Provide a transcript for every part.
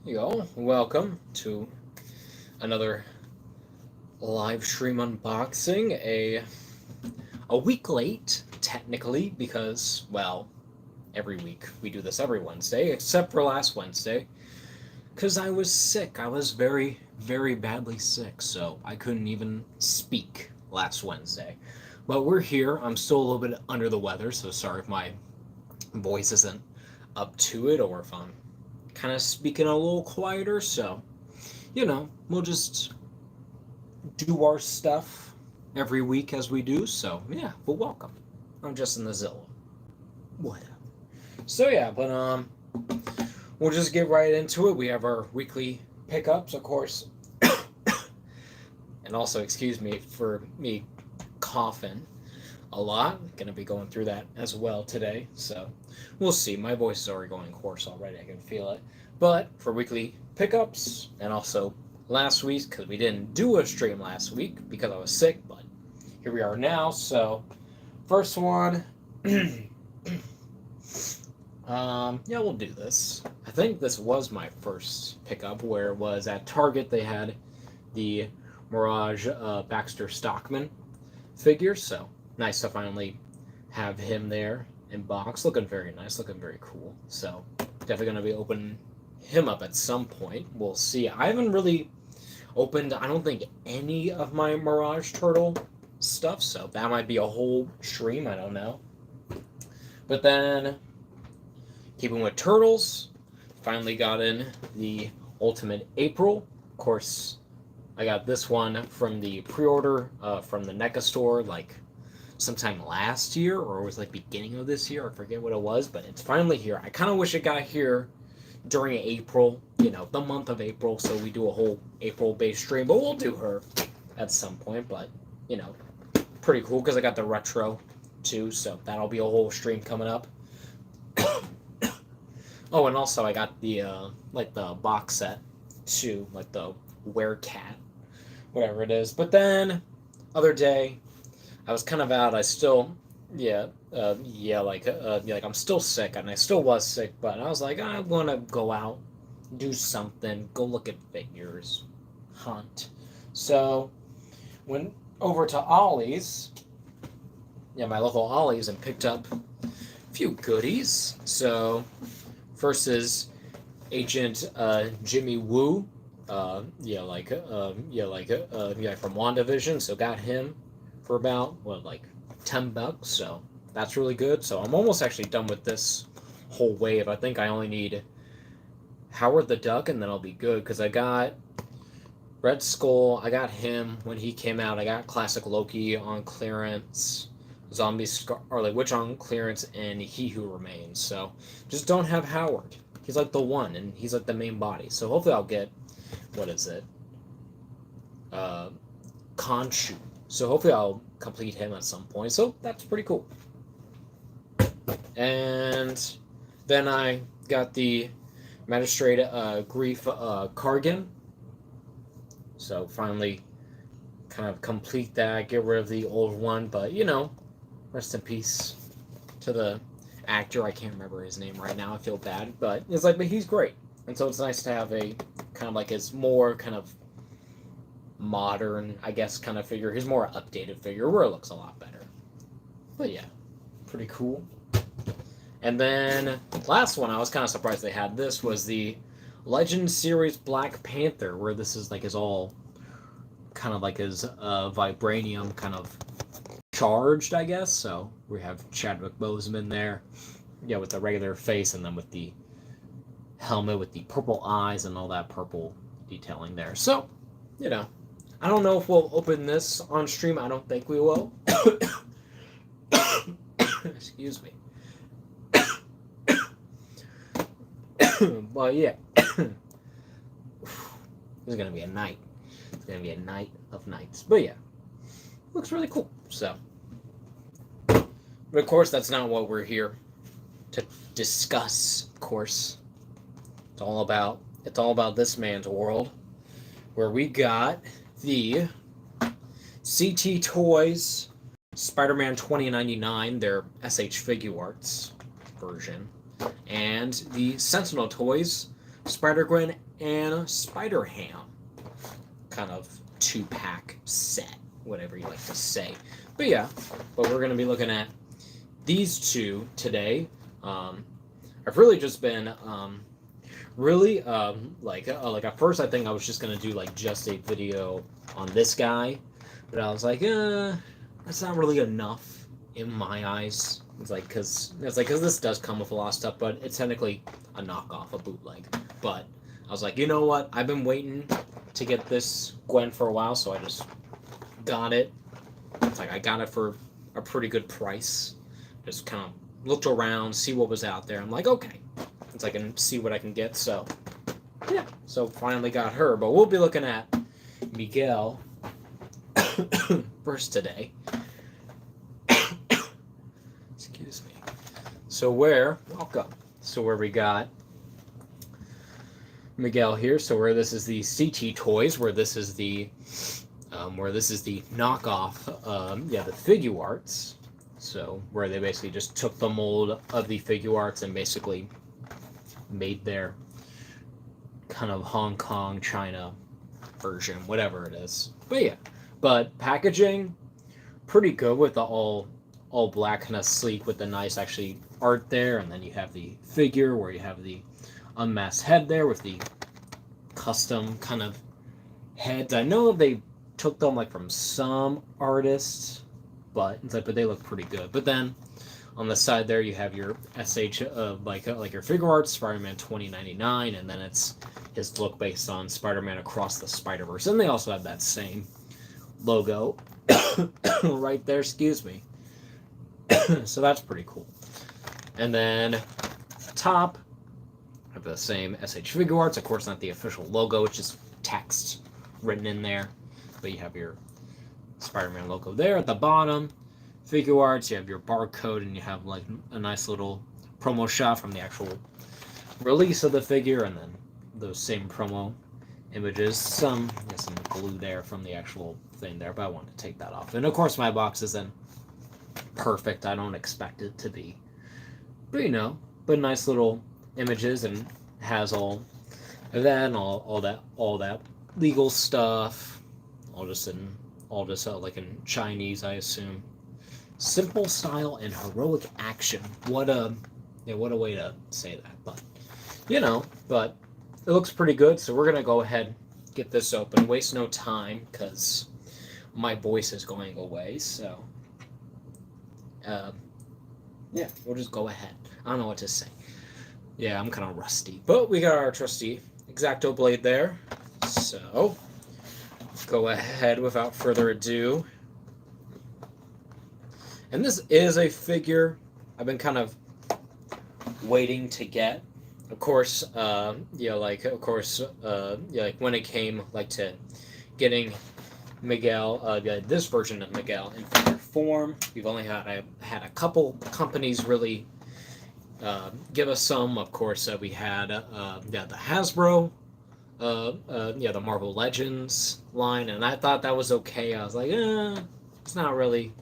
you go. Welcome to another live stream unboxing. A week late, technically, because every week we do this every Wednesday, except for last Wednesday, because I was sick. I was very, very badly sick, so I couldn't even speak last Wednesday. But we're here. I'm still a little bit under the weather, so sorry if my voice isn't up to it or if I'm kind of speaking a little quieter. So, we'll just do our stuff every week as we do. So, yeah, but welcome. I'm just in the Zilla. What up? So, yeah, but we'll just get right into it. We have our weekly pickups, of course. And also, excuse me for me coughing a lot. Gonna be going through that as well today. So, we'll see. My voice is already going hoarse already. I can feel it. But for weekly pickups and also last week, because we didn't do a stream last week because I was sick, but here we are now. So, first one, we'll do this. I think this was my first pickup, where it was at Target. They had the Mirage Baxter Stockman figure, so nice to finally have him there in box. Looking very nice, looking very cool. So, definitely going to be opening him up at some point. We'll see. I haven't really opened, I don't think, any of my Mirage Turtle stuff, so that might be a whole stream, I don't know. But then, keeping with Turtles, finally got in the Ultimate April. Of course, I got this one from the pre-order from the NECA store, like, sometime last year, or it was, like, beginning of this year. I forget what it was, but it's finally here. I kind of wish it got here during April, the month of April, so we do a whole April-based stream, but we'll do her at some point, but, pretty cool, because I got the retro, too, so that'll be a whole stream coming up. Oh, and also I got the, the box set, too, like the Werecat, whatever it is, but then, other day, I was kind of out, I still, I'm still sick, and I still was sick, but I was like, I want to go out, do something, go look at figures, hunt. So, went over to Ollie's, my local Ollie's, and picked up a few goodies. So, first is Agent Jimmy Woo, from WandaVision, so got him for about, $10, so that's really good. So I'm almost actually done with this whole wave. I think I only need Howard the Duck, and then I'll be good, because I got Red Skull, I got him when he came out, I got Classic Loki on clearance, Zombie Scarlet Witch on clearance, and He Who Remains. So just don't have Howard. He's like the one, and he's like the main body. So hopefully I'll get, Khonshu. So hopefully I'll complete him at some point. So that's pretty cool. And then I got the Magistrate Grief Kargan. So finally kind of complete that, get rid of the old one. But, rest in peace to the actor. I can't remember his name right now. I feel bad. But but he's great. And so it's nice to have a kind of like his more kind of modern, I guess, kind of figure. His more updated figure, where it looks a lot better. But yeah, pretty cool. And then last one, I was kind of surprised they had this, was the Legend Series Black Panther, where this is like his all kind of like his vibranium kind of charged, I guess. So we have Chadwick Boseman there, with the regular face, and then with the helmet with the purple eyes and all that purple detailing there. So, I don't know if we'll open this on stream. I don't think we will. Excuse me. But yeah. This is going to be a night. It's going to be a night of nights. But yeah. Looks really cool. So. But of course, that's not what we're here to discuss, of course. It's all about this man's world, where we got the CT Toys Spider-Man 2099, their SH Figuarts version, and the Sentinel Toys Spider-Gwen and Spider-Ham. Kind of 2-pack set, whatever you like to say. But yeah, but we're going to be looking at these two today. I've really just been like at first I think I was just going to do like just a video on this guy, but I was like, that's not really enough in my eyes. It's like because this does come with a lot of stuff, but it's technically a knockoff, a bootleg. But I was like, you know what? I've been waiting to get this Gwen for a while, so I just got it. It's like I got it for a pretty good price. Just kind of looked around, see what was out there. I'm like, okay, it's like I can see what I can get. So yeah, so finally got her. But we'll be looking at Miguel first today. Excuse me. So welcome. So where we got Miguel here. So where this is the CT Toys, where this is the knockoff, the figure arts. So where they basically just took the mold of the figure arts and basically made their kind of Hong Kong, China version, whatever it is. But yeah, but packaging pretty good with the all black, kind of sleek with the nice actually art there, and then you have the figure where you have the unmasked head there with the custom kind of heads. I know they took them like from some artists, but it's like, but they look pretty good. But then on the side there you have your SH like your figure arts Spider-Man 2099, and then it's his look based on Spider-Man Across the Spider-Verse, and they also have that same logo right there. Excuse me. So that's pretty cool. And then top have the same SH figure arts, of course not the official logo, it's just text written in there, but you have your Spider-Man logo there at the bottom. Figure arts, you have your barcode, and you have like a nice little promo shot from the actual release of the figure, and then those same promo images. Some glue there from the actual thing there, but I wanted to take that off. And of course my box isn't perfect, I don't expect it to be, but but nice little images, and has all of that and all that legal stuff, all just like in Chinese, I assume. Simple style and heroic action. What a way to say that. But but it looks pretty good. So we're gonna go ahead, get this open, waste no time, because my voice is going away. So we'll just go ahead. I don't know what to say. Yeah, I'm kind of rusty, but we got our trusty X-Acto blade there. So go ahead without further adu. And this is a figure I've been kind of waiting to get. Of course, like when it came like to getting Miguel, this version of Miguel in figure form, we've only had a couple companies really give us some. Of course, we had the Hasbro, the Marvel Legends line, and I thought that was okay. I was like, it's not really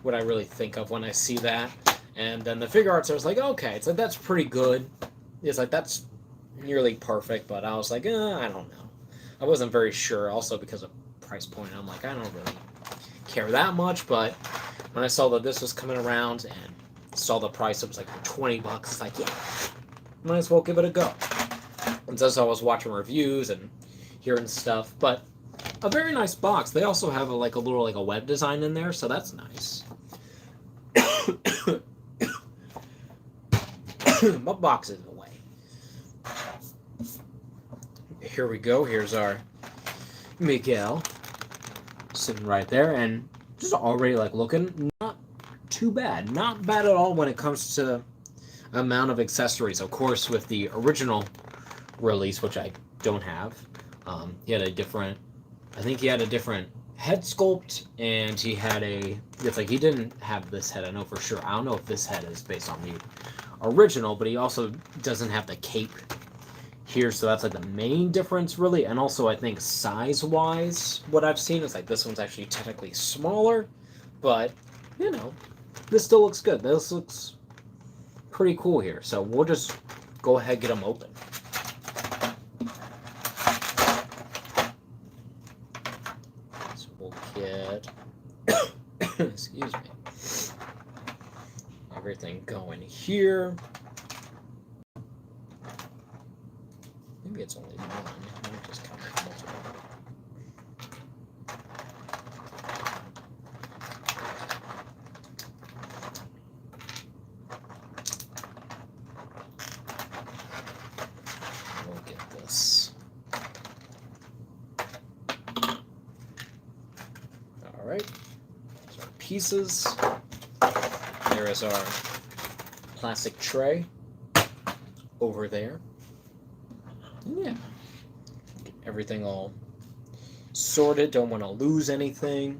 what I really think of when I see that. And then the figure arts, I was like, okay, it's like that's pretty good. It's like that's nearly perfect, but I was like, I don't know. I wasn't very sure. Also because of price point, I'm like, I don't really care that much. But when I saw that this was coming around and saw the price, it was like $20. It's like, yeah, might as well give it a go. And so I was watching reviews and hearing stuff, but a very nice box. They also have a little web design in there, so that's nice. My box is away. Here we go. Here's our Miguel sitting right there, and just already looking not too bad. Not bad at all when it comes to amount of accessories. Of course, with the original release, which I don't have, he had a different head sculpt, and he had he didn't have this head, I know for sure. I don't know if this head is based on the original, but he also doesn't have the cape here, so that's the main difference really. And also I think size wise, what I've seen is this one's actually technically smaller, but this still looks good. This looks pretty cool here, so we'll just go ahead and get them open. get excuse me, everything going here. Maybe it's only one. Let me just count multiple. We'll get this. All right. There's our pieces. There is our plastic tray over there. Yeah. Get everything all sorted. Don't want to lose anything.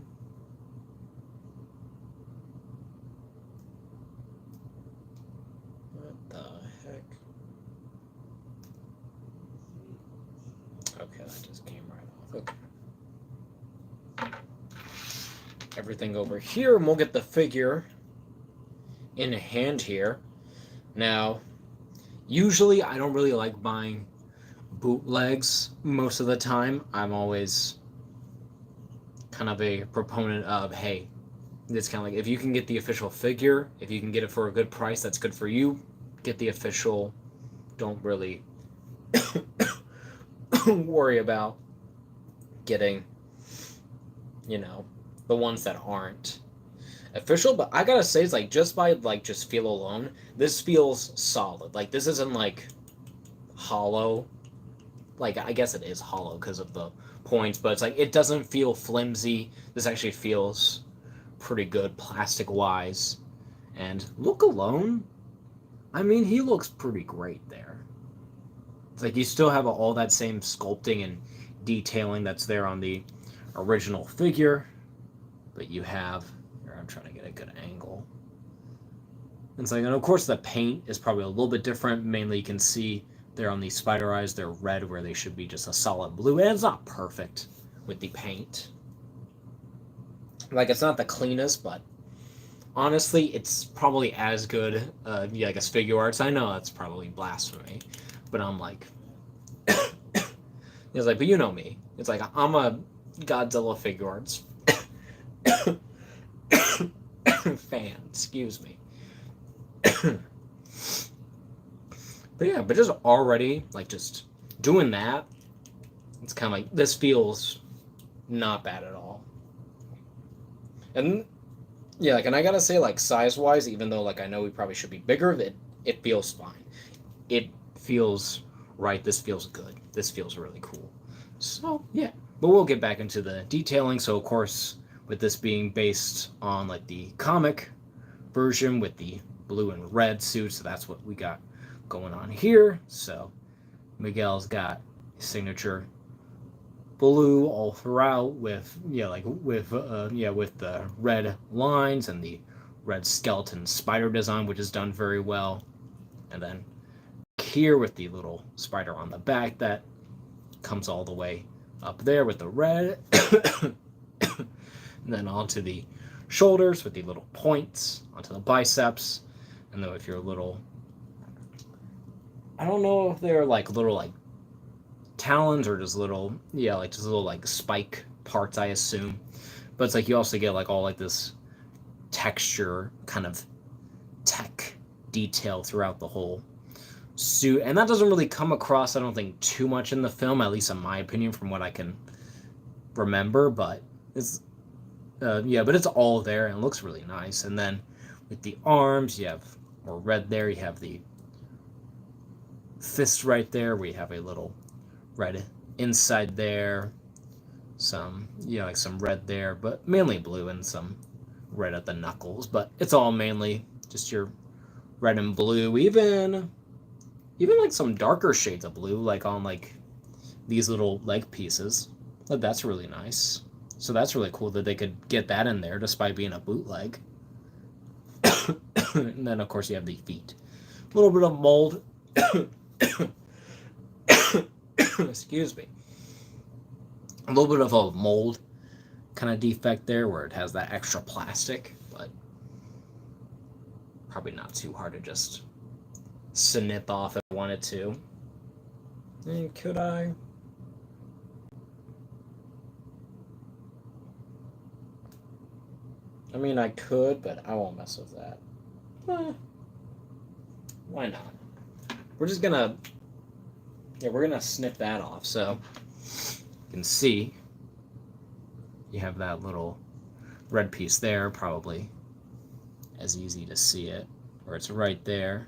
What the heck? Okay, that just came right off. Okay. Everything over here, and we'll get the figure in hand here. Now, usually I don't really like buying bootlegs most of the time. I'm always kind of a proponent of, hey, it's kind of like if you can get the official figure, if you can get it for a good price, that's good for you. Get the official. Don't really worry about getting, the ones that aren't official. But I gotta say, it's like just by just feel alone, this feels solid. Like this isn't like hollow. Like I guess it is hollow because of the points, but it's like it doesn't feel flimsy. This actually feels pretty good plastic wise. And look alone, I mean, he looks pretty great there. It's like you still have all that same sculpting and detailing that's there on the original figure, but you have here, I'm trying to get a good angle. It's like, and of course the paint is probably a little bit different. Mainly you can see there on these spider eyes, they're red where they should be just a solid blue, and it's not perfect with the paint. Like, it's not the cleanest, but honestly, it's probably as good, I guess, figure arts. I know that's probably blasphemy, but I'm like, it's like, but you know me. It's like, I'm a Godzilla figure arts fan, excuse me. But yeah, but just already, like, just doing that, it's kind of like, this feels not bad at all. And yeah, like, and I gotta say, like, size-wise, even though, like, I know we probably should be bigger, it feels fine. It feels right. This feels good. This feels really cool. So, yeah. But we'll get back into the detailing. So, of course, with this being based on, like, the comic version with the blue and red suit, so that's what we got going on here. So, Miguel's got his signature blue all throughout with with the red lines and the red skeleton spider design, which is done very well. And then here with the little spider on the back that comes all the way up there with the red. And then onto the shoulders with the little points, onto the biceps, and then with your little, I don't know if they're like little like talons or just little, just little like spike parts, I assume. But it's like you also get like all like this texture kind of tech detail throughout the whole suit, and that doesn't really come across, I don't think, too much in the film, at least in my opinion, from what I can remember. But it's but it's all there and it looks really nice. And then with the arms, you have more red there. You have the fist right there. We have a little red inside there. Some, like some red there, but mainly blue, and some red at the knuckles. But it's all mainly just your red and blue. Even like some darker shades of blue, like on like these little leg pieces. But that's really nice. So that's really cool that they could get that in there despite being a bootleg. And then, of course, you have the feet. A little bit of mold. Excuse me. A little bit of a mold kind of defect there where it has that extra plastic, but probably not too hard to just snip off if I wanted to. And could I? I mean, I could, but I won't mess with that. Eh, why not? We're just gonna, yeah, we're gonna snip that off. So you can see you have that little red piece there, probably as easy to see it, or it's right there.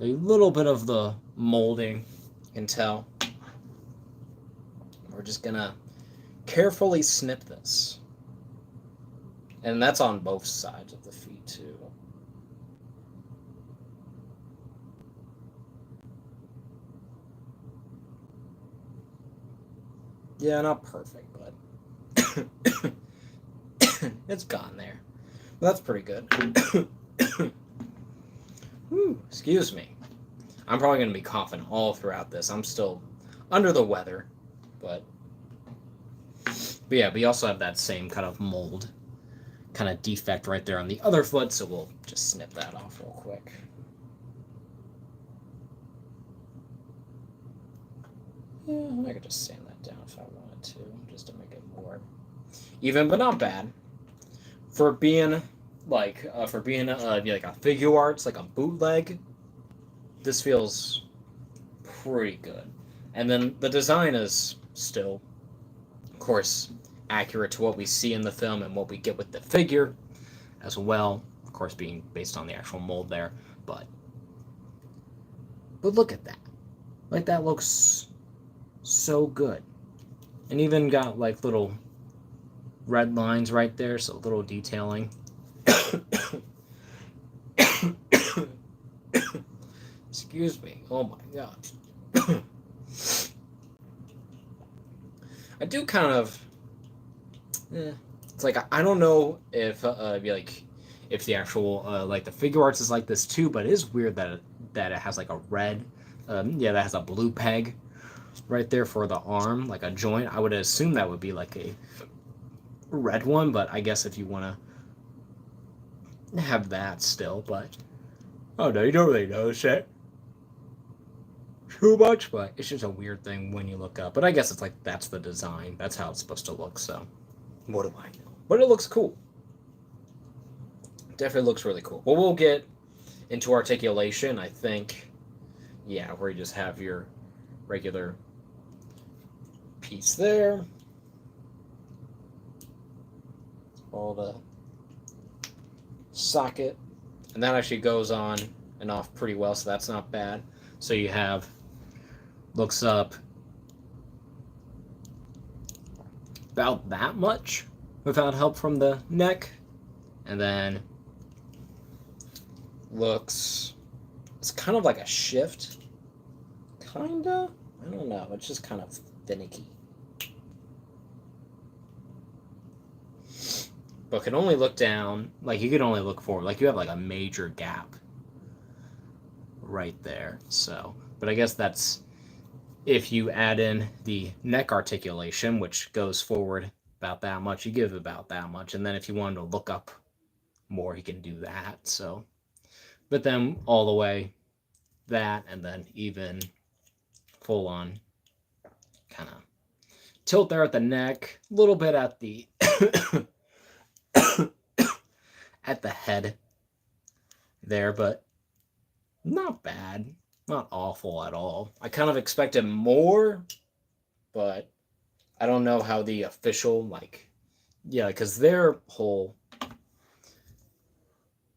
A little bit of the molding, you can tell. We're just gonna carefully snip this. And that's on both sides of the feet too. Yeah, not perfect, but it's gone there. That's pretty good. Whew, excuse me. I'm probably going to be coughing all throughout this. I'm still under the weather, but yeah, we also have that same kind of mold, kind of defect right there on the other foot, so we'll just snip that off real quick. Yeah, I could just sand that down if I wanted to, just to make it more even, but not bad. For being like a figure arts, like a bootleg, this feels pretty good. And then the design is still, of course, accurate to what we see in the film and what we get with the figure as well. Of course, being based on the actual mold there, but look at that. Like, that looks so good. And even got like little red lines right there, so little detailing. Excuse me. Oh my gosh. I do kind of. It's like I don't know if if the actual like the figure arts is like this too, but it is weird that it has like a red, that has a blue peg right there for the arm, like a joint. I would assume that would be like a red one, but I guess if you want to have that still, but oh no, you don't really notice it too much, but it's just a weird thing when you look up. But I guess it's like that's the design, that's how it's supposed to look. So what do I know? But it looks cool. Definitely looks really cool. Well, we'll get into articulation. I think, yeah, where you just have your regular piece there. All the socket, and that actually goes on and off pretty well, so that's not bad. So you have, looks up about that much without help from the neck, and then looks, it's kind of like a shift, kinda, I don't know, it's just kind of finicky, but can only look down, like you can only look forward, like you have like a major gap right there. So, but I guess that's if you add in the neck articulation, which goes forward about that much, you give about that much, and then if you wanted to look up more, you can do that. So, but then all the way that, and then even full on kind of tilt there at the neck, a little bit at the at the head there, but not bad, not awful at all. I kind of expected more, but I don't know how the official, like, yeah, because their whole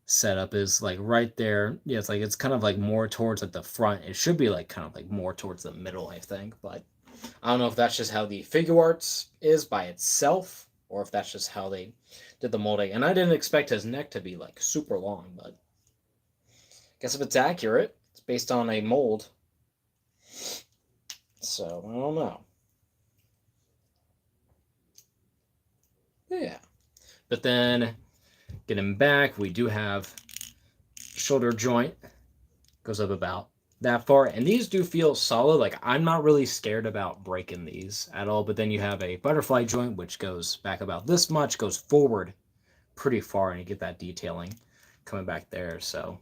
setup is like right there. Yeah, it's like it's kind of like more towards like the front. It should be like kind of like more towards the middle, I think, but I don't know if that's just how the figure arts is by itself, or if that's just how they did the molding. And I didn't expect his neck to be like super long, but I guess if it's accurate, it's based on a mold. So I don't know. Yeah. But then getting back, we do have shoulder joint, goes up about that far, and these do feel solid. Like, I'm not really scared about breaking these at all. But then you have a butterfly joint, which goes back about this much, goes forward pretty far, and you get that detailing coming back there, so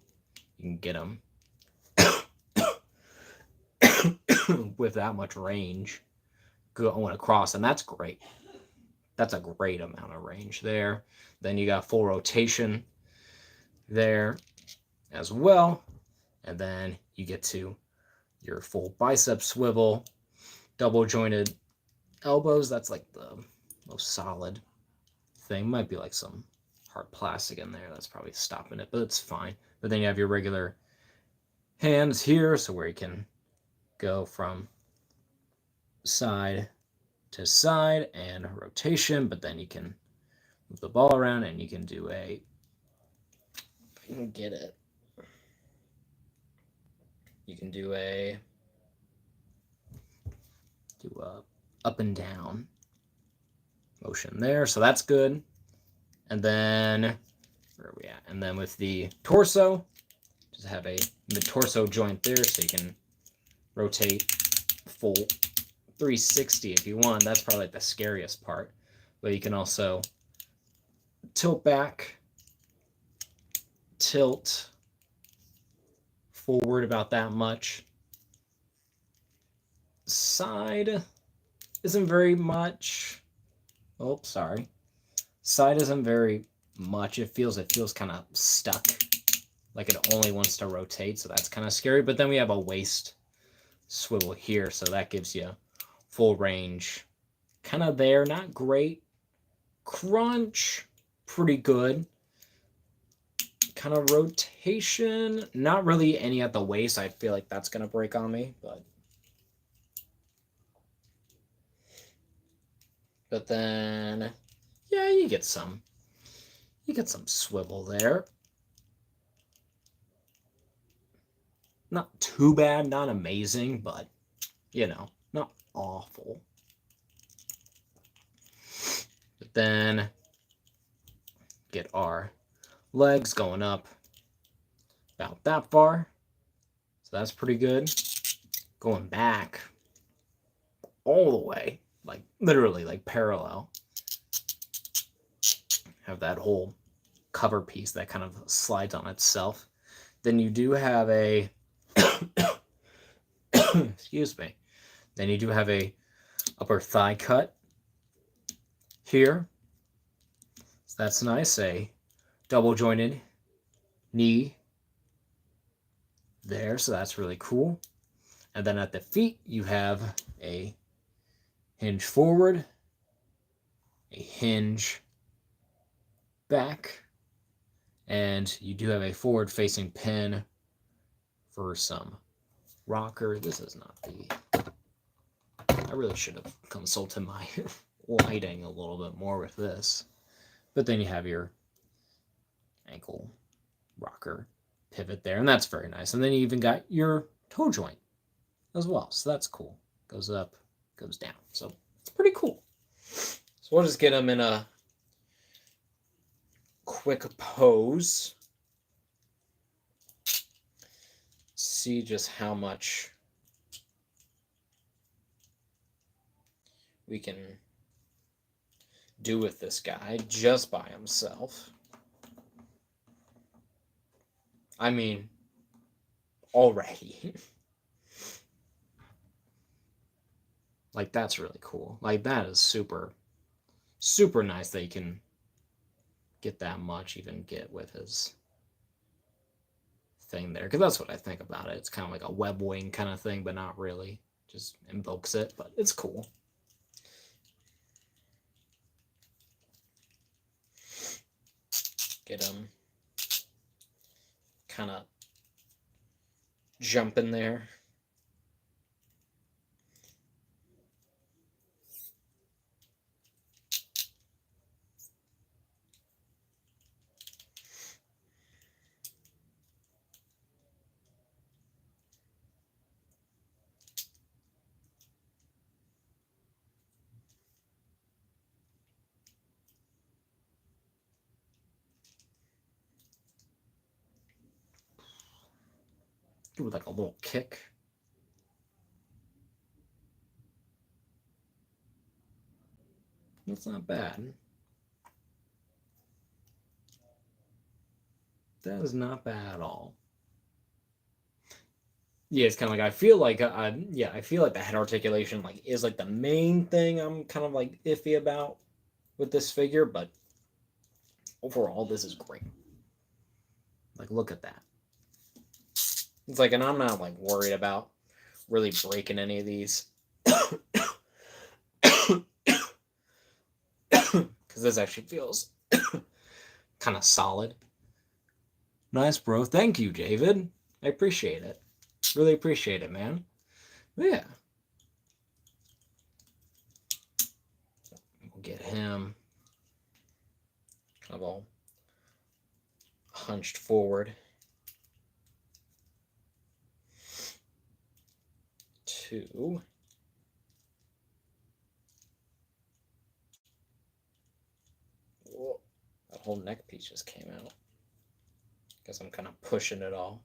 you can get them with that much range going across, and that's great. That's a great amount of range there. Then you got full rotation there as well. And then you get to your full bicep swivel, double jointed elbows. That's like the most solid thing. Might be like some hard plastic in there. That's probably stopping it, but it's fine. But then you have your regular hands here, so where you can go from side to side and rotation, but then you can move the ball around and you can do a, if you can get it, you can do a up and down motion there, so that's good. And then where are we at? And then with the torso, just have a mid-torso joint there, so you can rotate full 360 if you want. That's probably like the scariest part, but you can also tilt back, tilt forward about that much. Side isn't very much. Oh, sorry. Side isn't very much. It feels kind of stuck, like it only wants to rotate, so that's kind of scary. But then we have a waist swivel here, so that gives you full range. Kind of there, not great. Crunch, pretty good. Kind of rotation, not really any at the waist. I feel like that's gonna break on me, but then yeah, you get some swivel there. Not too bad, not amazing, but you know, not awful. But then get our legs going up about that far, so that's pretty good. Going back all the way, like literally like parallel. Have that whole cover piece that kind of slides on itself. Then you do have a excuse me. Then you do have a upper thigh cut here. So that's nice. A double jointed knee there, so that's really cool. And then at the feet, you have a hinge forward, a hinge back, and you do have a forward facing pin for some rocker. This is not the, I really should have consulted my lighting a little bit more with this. But then you have your ankle rocker pivot there, and that's very nice. And then you even got your toe joint as well, so that's cool. Goes up, goes down, so it's pretty cool. So we'll just get them in a quick pose. See just how much we can do with this guy just by himself. I mean, already. Like, that's really cool. Like, that is super, super nice that you can get that much, even get with his thing there. Because that's what I think about it. It's kind of like a web wing kind of thing, but not really. Just invokes it, but it's cool. Get him kind of jumping there. Do like a little kick. That's not bad. That is not bad at all. Yeah, it's kind of like I feel like I feel like the head articulation like is like the main thing I'm kind of like iffy about. with this figure, but overall, this is great. Like, look at that. It's like, and I'm not like worried about really breaking any of these. Because this actually feels kind of solid. Nice, bro. Thank you, David. I appreciate it. Really appreciate it, man. Yeah. We'll get him kind of all hunched forward. 2. Whoa, that whole neck piece just came out. Guess I'm kind of pushing it all.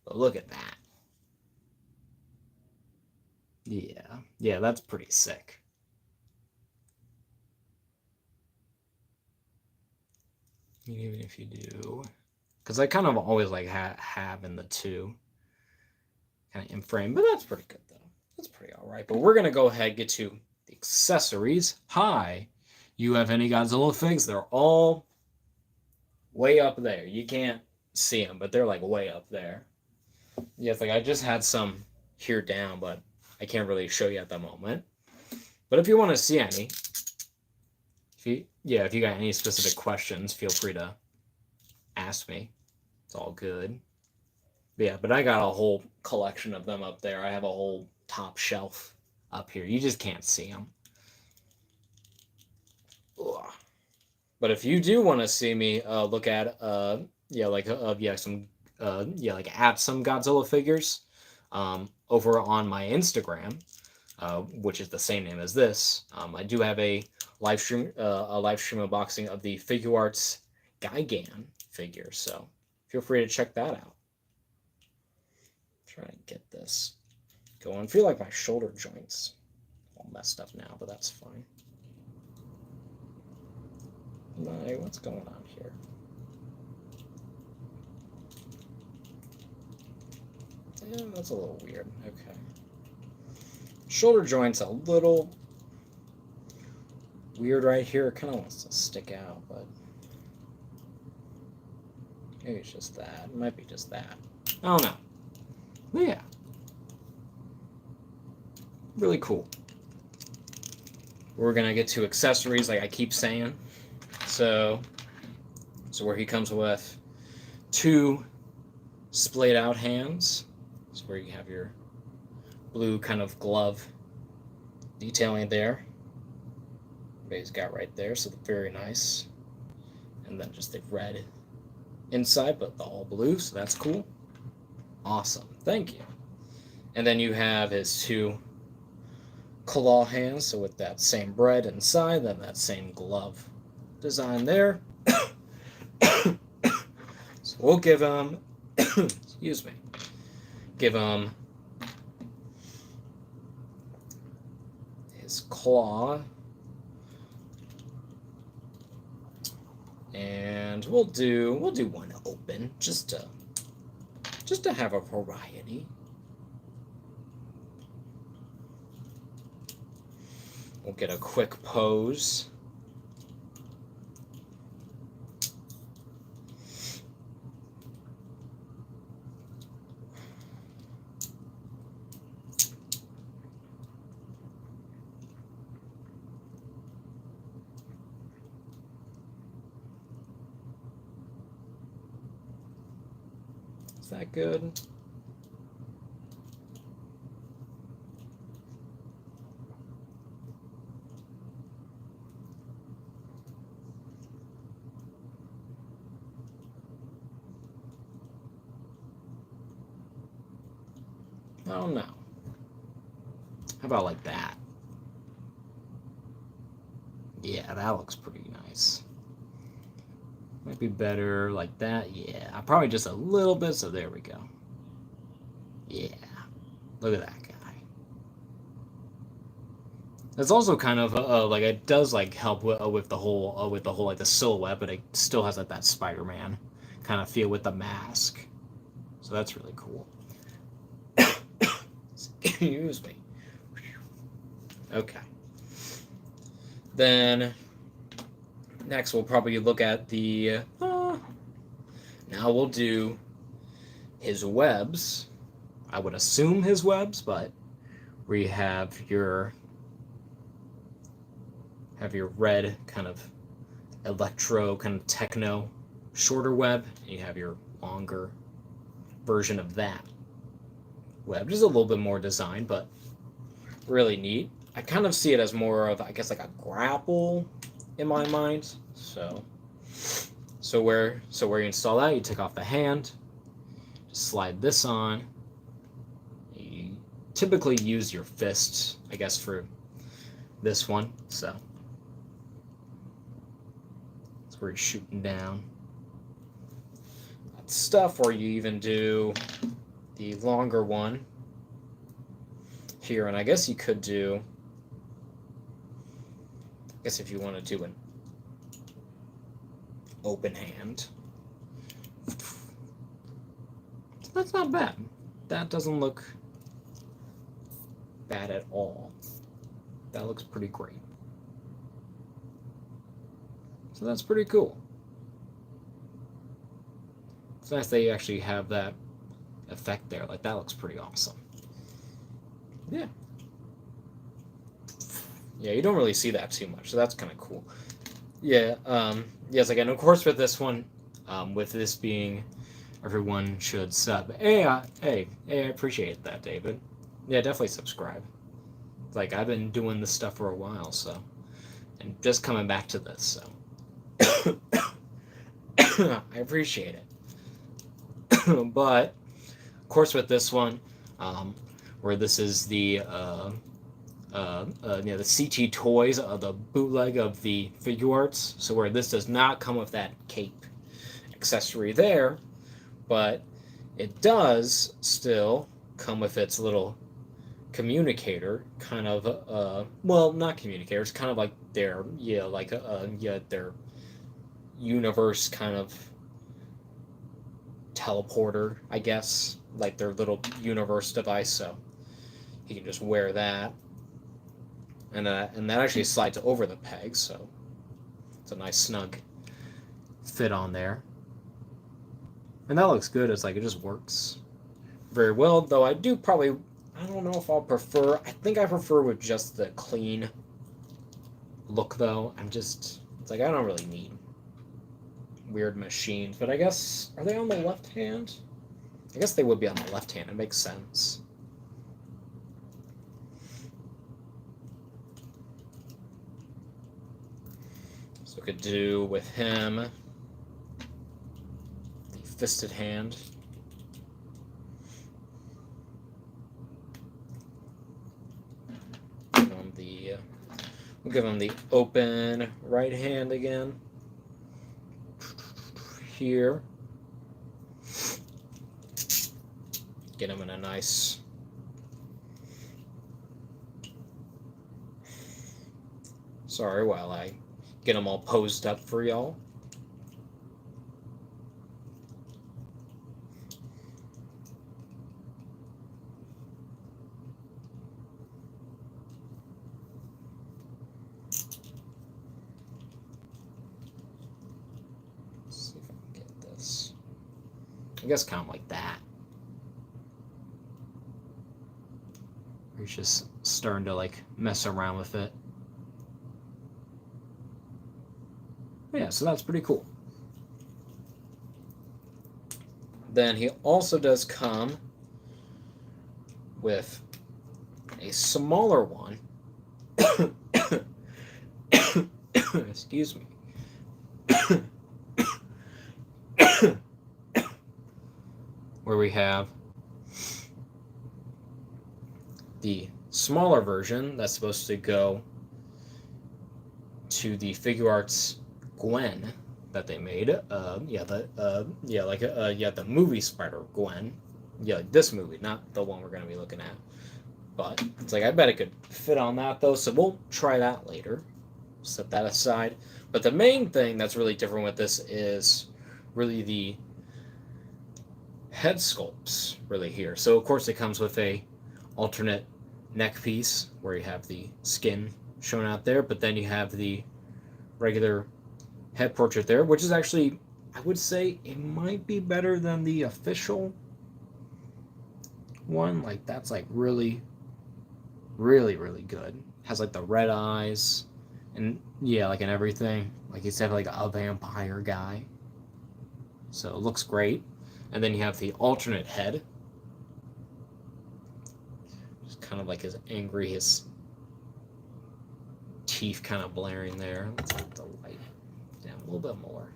But look at that. Yeah, that's pretty sick. Even if you do, because I kind of always like have in the 2 kind of in frame, but that's pretty good though. That's pretty all right. But we're gonna go ahead and get to the accessories. Hi, you have any Godzilla figs? They're all way up there. You can't see them, but they're like way up there. Yeah, it's like I just had some here down, but I can't really show you at the moment. But if you want to see any, if you got any specific questions, feel free to ask me. It's all good. Yeah, but I got a whole collection of them up there. I have a whole top shelf up here. You just can't see them. Ugh. But if you do want to see me look at some at some Godzilla figures over on my Instagram, which is the same name as this, I do have a live stream unboxing of the Figure Arts Gigan figure. So feel free to check that out. Try and get this going. I feel like my shoulder joints all messed up now, but that's fine. What's going on here? Yeah, that's a little weird. Okay. Shoulder joint's a little weird right here. It kind of wants to stick out, but maybe it's just that. It might be just that. I don't know. But yeah. Really cool. We're going to get to accessories like I keep saying. So where he comes with 2 splayed out hands. So where you have your blue kind of glove detailing there. He's got right there, so very nice. And then just the red inside, but all blue, so that's cool. Awesome, thank you. And then you have his 2 claw hands, so with that same bread inside, then that same glove design there. So we'll give him, excuse me, give him his claw, and we'll do one open just to have a variety. We'll get a quick pose. Is that good? I don't know. How about like that? Yeah, that looks pretty nice. Might be better like that. Yeah, probably just a little bit, so there we go. Yeah, look at that guy. It's also kind of like it does like help with the whole like the silhouette, but it still has like that Spider-Man kind of feel with the mask. So that's really cool. Excuse me. Okay. Then next we'll probably look at the. Now we'll do his webs. I would assume his webs, but we have your red kind of electro kind of techno shorter web, and you have your longer version of that web. Just a little bit more design, but really neat. I kind of see it as more of, I guess, like a grapple in my mind. So where you install that, you take off the hand, just slide this on. You typically use your fists, I guess, for this one. So that's where you're shooting down that stuff, or you even do the longer one here. And I guess you could do, I guess if you want to do an open hand. That's not bad. That doesn't look bad at all. That looks pretty great. So that's pretty cool. It's nice that you actually have that effect there. Like, that looks pretty awesome. Yeah. Yeah, you don't really see that too much, so that's kind of cool. Yeah, yes, again, of course, with this one, with this being everyone should sub. Hey, I appreciate that, David. Yeah, definitely subscribe. Like, I've been doing this stuff for a while, so, and just coming back to this, so I appreciate it. But of course, with this one, where this is the the CT Toys, the bootleg of the figure arts. So where this does not come with that cape accessory there, but it does still come with its little communicator, kind of, well, not communicator, it's kind of like their, their universe kind of teleporter, I guess, like their little universe device, so he can just wear that. And that actually slides over the peg, so it's a nice snug fit on there. And that looks good. It's like, it just works very well, though I do probably, I don't know if I'll prefer, I think I prefer with just the clean look, though. It's like, I don't really need weird machines, but I guess, are they on the left hand? I guess they would be on the left hand. It makes sense. So we could do with him the fisted hand. We'll give him the open right hand again. Here. Get him in a nice sorry, while I get them all posed up for y'all. Let's see if I can get this. I guess kind of like that. He's just starting to like mess around with it. Yeah, so that's pretty cool. Then he also does come with a smaller one. Excuse me. Where we have the smaller version that's supposed to go to the Figure Arts Gwen that they made. The movie Spider-Gwen. Yeah, like this movie, not the one we're going to be looking at. But it's like, I bet it could fit on that, though, so we'll try that later. Set that aside. But the main thing that's really different with this is really the head sculpts, really, here. So, of course, it comes with a alternate neck piece where you have the skin shown out there, but then you have the regular head portrait there, which is actually, I would say, it might be better than the official one. Like, that's like really, really, really good. Has like the red eyes, and yeah, like, and everything. Like, he's definitely like a vampire guy. So it looks great. And then you have the alternate head. Just kind of like his angry, his teeth kind of blaring there. Let's get the light down a little bit more.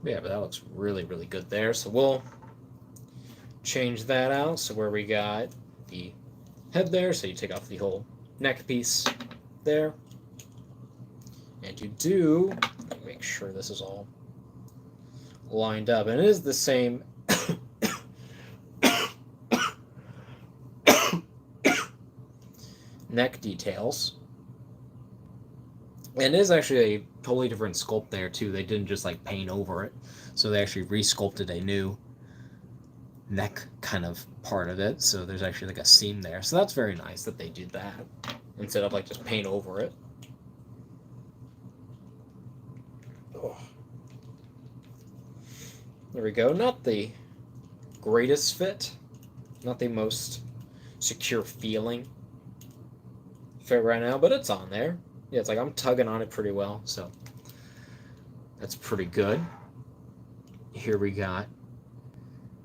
Yeah, but that looks really, really good there. So we'll change that out. So where we got the head there, so you take off the whole neck piece there. And you do, make sure this is all lined up. And it is the same neck details. And it is actually a totally different sculpt there too. They didn't just like paint over it. So they actually re-sculpted a new neck kind of part of it. So there's actually like a seam there. So that's very nice that they did that instead of like just paint over it. Oh. There we go. Not the greatest fit. Not the most secure feeling fit right now, but it's on there. Yeah, it's like I'm tugging on it pretty well, so that's pretty good. Here we got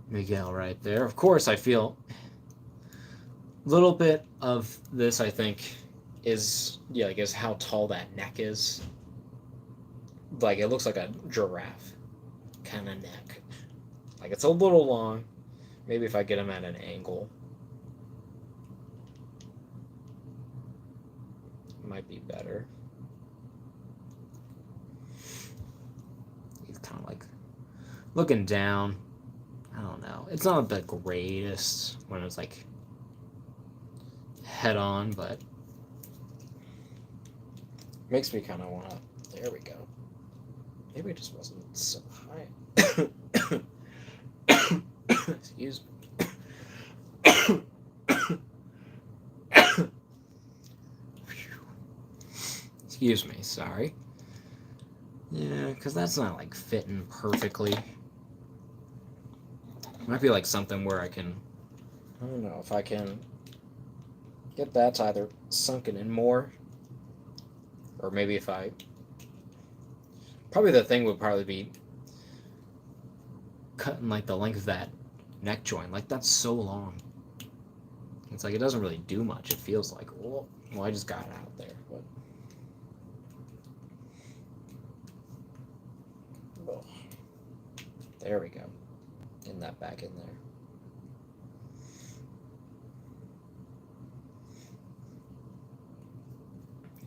Miguel right there. Of course, I feel a little bit of this, I think, is, yeah, I guess how tall that neck is. Like, it looks like a giraffe kind of neck. Like, it's a little long. Maybe if I get him at an angle, it might be better. He's kind of like looking down. I don't know. It's not the greatest when it's like head on, but makes me kind of want to. There we go. Maybe it just wasn't so high. Excuse me. Excuse me, sorry. Yeah, because that's not like fitting perfectly. Might be like something where I can, I don't know, if I can get that to either sunken in more, or maybe if I, probably the thing would probably be cutting like the length of that neck joint. Like, that's so long. It's like it doesn't really do much. It feels like, well, I just got it out there. But oh, there we go. Getting that back in there.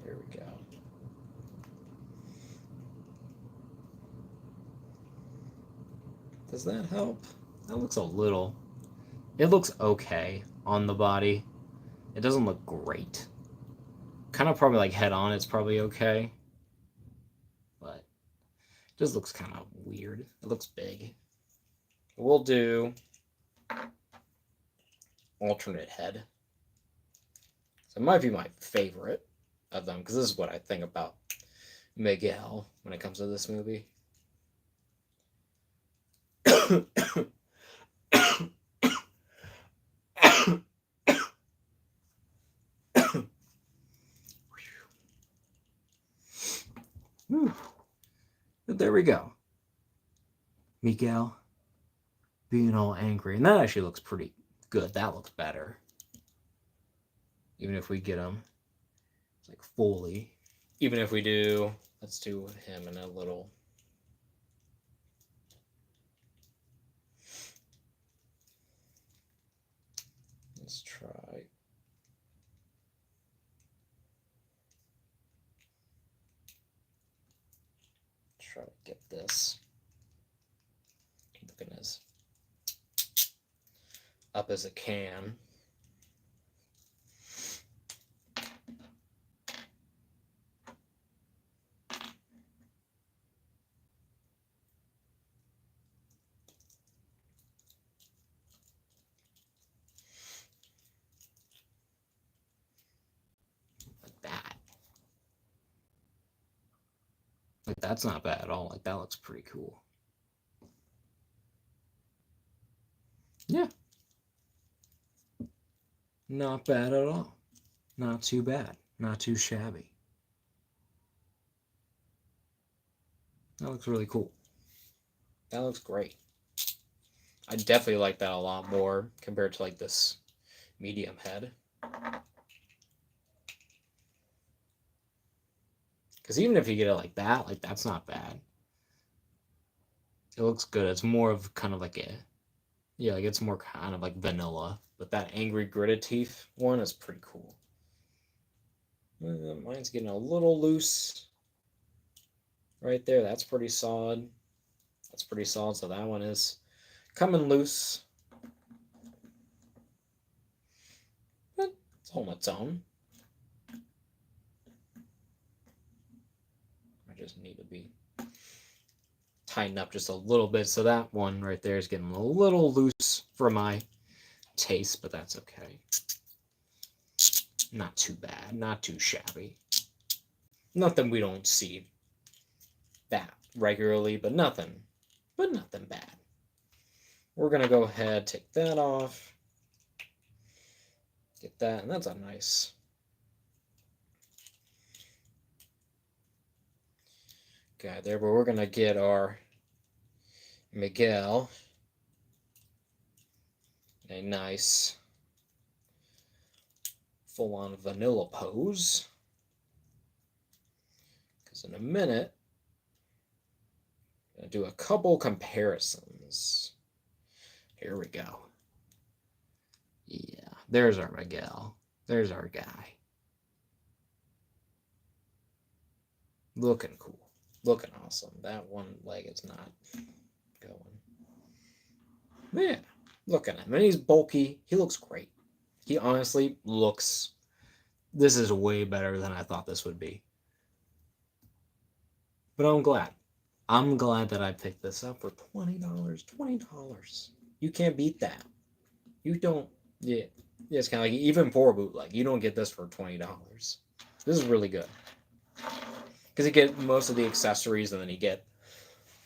Here we go. Does that help? That looks a little... It looks okay on the body. It doesn't look great. Kind of probably like head on, it's probably okay. But it just looks kind of weird. It looks big. We'll do alternate head. So it might be my favorite of them, because this is what I think about Miguel when it comes to this movie. But there we go. Miguel being all angry. And that actually looks pretty good. That looks better. Even if we get him like fully. Even if we do, let's do him in a little. Let's try. Try to get this. Looking as up as it can. Like, that's not bad at all. Like, that looks pretty cool. Yeah. Not bad at all. Not too bad. Not too shabby. That looks really cool. That looks great. I definitely like that a lot more compared to like this medium head. Because even if you get it like that, like that's not bad. It looks good. It's more of kind of like a, yeah, like it's more kind of like vanilla. But that angry gritted teeth one is pretty cool. Mine's getting a little loose right there. That's pretty solid. That's pretty solid. So that one is coming loose. But it's holding its own. I just need to be tighten up just a little bit. So that one right there is getting a little loose for my taste, but that's okay. Not too bad, not too shabby. Nothing we don't see that regularly, but nothing bad. We're gonna go ahead, take that off, get that, and that's a nice guy there. But we're gonna get our Miguel a nice full-on vanilla pose, because in a minute I'm gonna do a couple comparisons. Here we go. Yeah, there's our Miguel. There's our guy. Looking cool. Looking awesome. That one leg is not going. Man, look at him. And he's bulky. He looks great. He honestly looks... This is way better than I thought this would be. But I'm glad. I'm glad that I picked this up for $20. $20. You can't beat that. You don't... Yeah, it's kind of like, even for a bootleg, you don't get this for $20. This is really good. Because you get most of the accessories, and then you get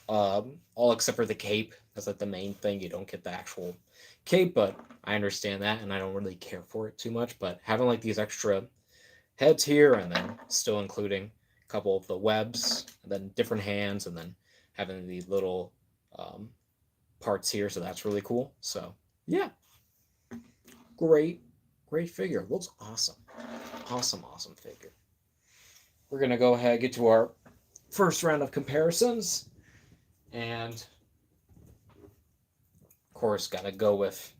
all except for the cape. That's like the main thing. You don't get the actual cape, but I understand that, and I don't really care for it too much. But having like these extra heads here, and then still including a couple of the webs, and then different hands, and then having these little parts here, so that's really cool. So yeah, great figure. Looks awesome. Awesome figure. We're gonna go ahead and get to our first round of comparisons, and of course gotta go with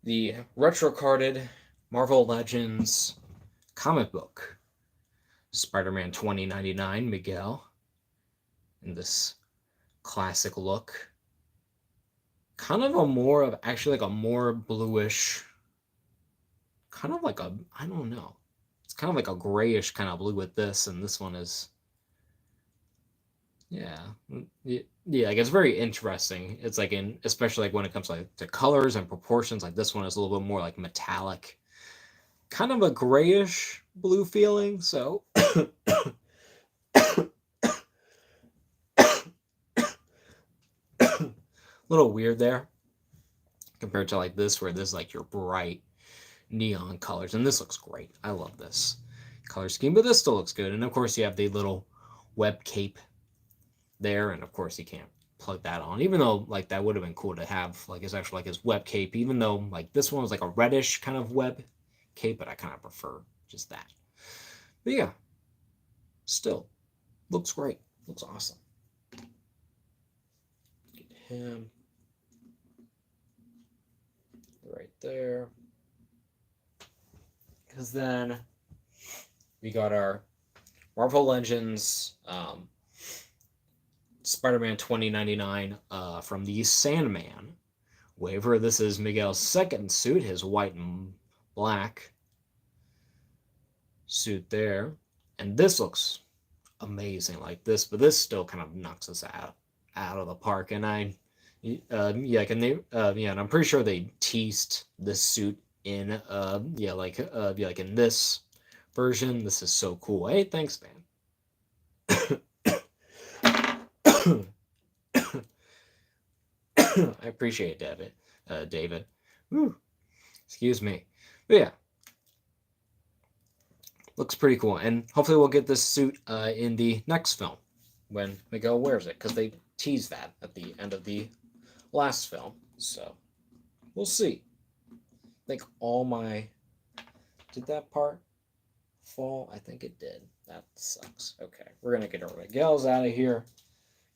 the retro carded Marvel Legends comic book Spider-Man 2099 Miguel in this classic look. Kind of a more of, actually like a more bluish, kind of like a, I don't know, it's kind of like a grayish kind of blue with this, and this one is, yeah, like it's very interesting. It's like in, especially like when it comes like to colors and proportions, like this one is a little bit more like metallic, kind of a grayish blue feeling. So little weird there compared to like this, where this is like your bright neon colors, and this looks great. I love this color scheme, but this still looks good. And of course you have the little web cape there, and of course you can't plug that on, even though like that would have been cool to have like his actual like his web cape, even though like this one was like a reddish kind of web cape, but I kind of prefer just that. But yeah, still looks great, looks awesome. Get him right there, because then we got our Marvel Legends Spider-Man 2099 from the Sandman waiver. This is Miguel's second suit, his white and black suit there, and this looks amazing like this, but this still kind of knocks us out of the park. And yeah, and I'm pretty sure they teased this suit in like in this version. This is so cool. Hey, thanks, man. I appreciate it, David. Whew. Excuse me. But yeah, looks pretty cool, and hopefully we'll get this suit in the next film when Miguel wears it, because they teased that at the end of the last film. So we'll see. I think all my did that part fall? I think it did. That sucks. Okay, we're gonna get our Miguel's out of here,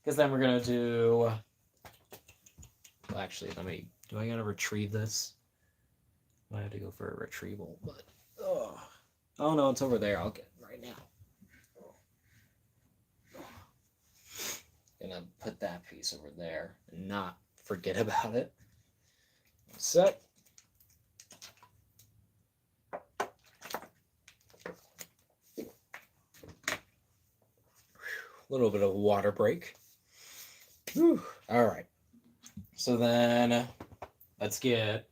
because then we're gonna do. Well, actually, let me. Do I gotta retrieve this? I have to go for a retrieval, but oh no, it's over there. I'll get it right now. Gonna put that piece over there and not forget about it. One sec. A little bit of water break. Whew. All right. So then let's get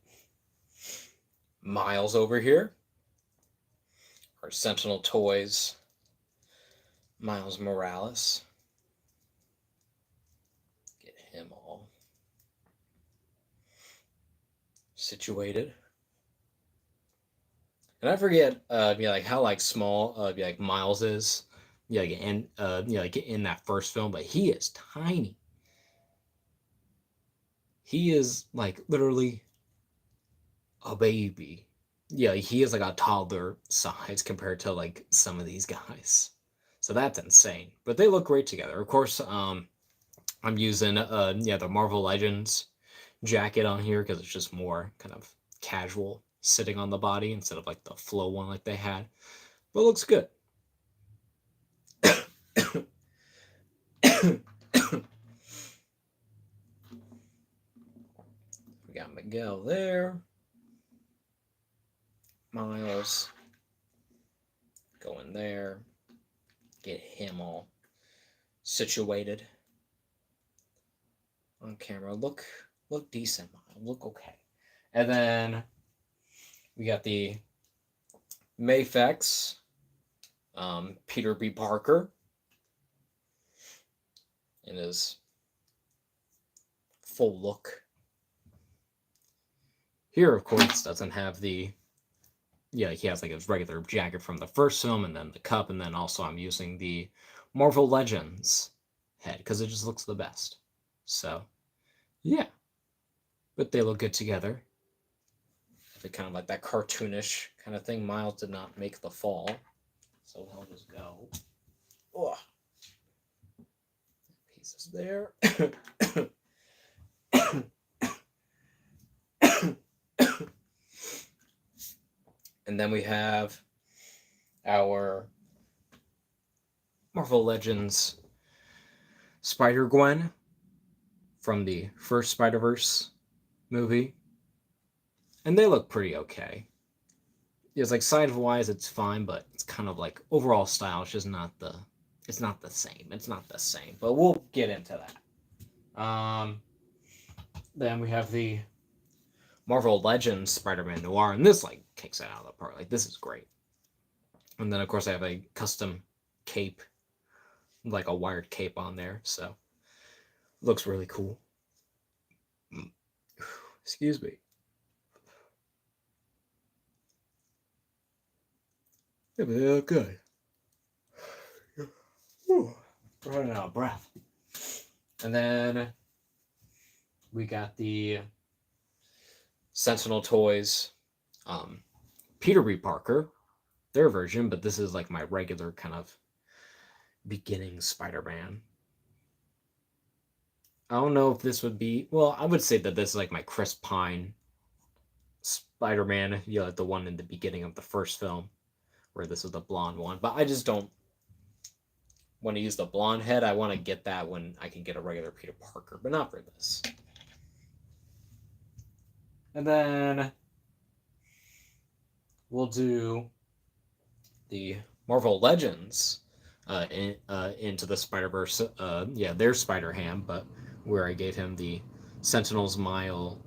Miles over here. Our Sentinel Toys. Miles Morales. Get him all situated. And I forget, like how like small, like Miles is, like in that first film, but he is tiny. He is like literally a baby. Yeah, he is like a toddler size compared to like some of these guys. So that's insane. But they look great together. Of course, I'm using the Marvel Legends jacket on here because it's just more kind of casual sitting on the body instead of like the flow one like they had. But it looks good. We got Miguel there. Miles. Go in there. Get him all situated on camera. Look decent, Miles. Look okay. And then we got the Mayfex, Peter B. Parker in his full look. Here, of course, doesn't have the, he has like his regular jacket from the first film, and then the cup, and then also I'm using the Marvel Legends head, because it just looks the best. So, yeah. But they look good together. They kind of like that cartoonish kind of thing. Miles did not make the fall, so he'll just go. Oh. Pieces there. And then we have our Marvel Legends Spider-Gwen from the first Spider-Verse movie. And they look pretty okay. It's like size-wise, it's fine, but it's kind of like overall style. It's just not the. It's not the same. It's not the same. But we'll get into that. Then we have the Marvel Legends Spider-Man Noir, and this like kicks it out of the park. Like this is great. And then of course I have a custom cape, like a wired cape on there, so looks really cool. Excuse me. Yeah, but they look good. Running out of breath. And then we got the Sentinel Toys, Peter B. Parker, their version, but this is like my regular kind of beginning Spider-Man. I don't know if this would be, well, I would say that this is like my Chris Pine Spider-Man, like the one in the beginning of the first film, where this is the blonde one, but I just don't want to use the blonde head. I want to get that when I can get a regular Peter Parker, but not for this. And then we'll do the Marvel Legends Into the Spider-Verse, their Spider-Ham, but where I gave him the Sentinels Miles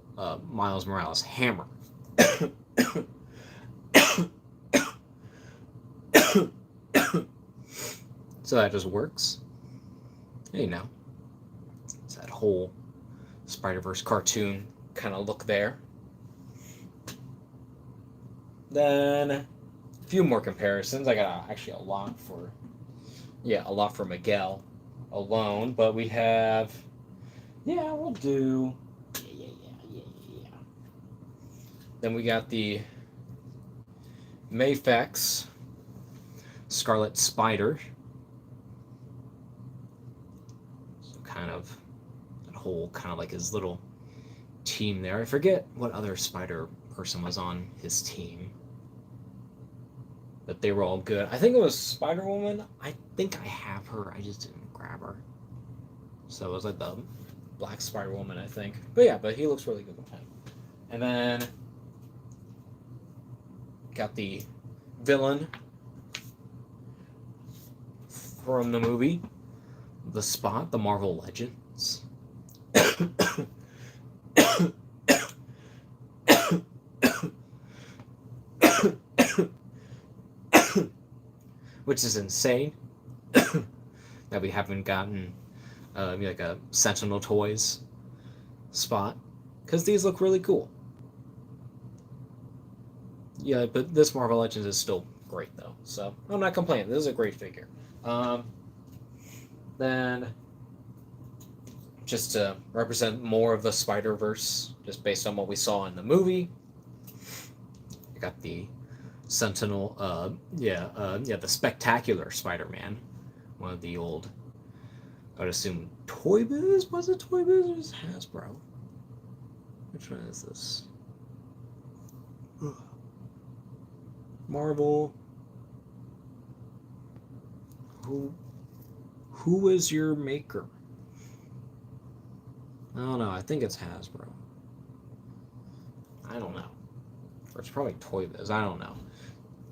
Morales hammer. So that just works. Hey, now. whole Spider-Verse cartoon kind of look there. Then a few more comparisons. I got actually a lot for Miguel alone, but we have we'll do yeah. Then we got the Mayfex Scarlet Spider. So kind of that whole kind of like his little team there. I forget what other spider person was on his team, but they were all good. I think it was Spider-Woman. I think I have her. I just didn't grab her. So it was like the Black Spider-Woman, I think. But he looks really good with him. And then got the villain from the movie, The Spot, the Marvel Legends. Which is insane that we haven't gotten like a Sentinel Toys Spot, because these look really cool. Yeah, but this Marvel Legends is still great though, so I'm not complaining. This is a great figure. Then just to represent more of the Spider-Verse, just based on what we saw in the movie, I got the Sentinel, the Spectacular Spider-Man, one of the old, I would assume Toy Biz? Was it Toy Biz or was it Hasbro? Which one is this? Marvel. Who is your maker? I don't know. I think it's Hasbro. I don't know. Or it's probably Toy Biz. I don't know.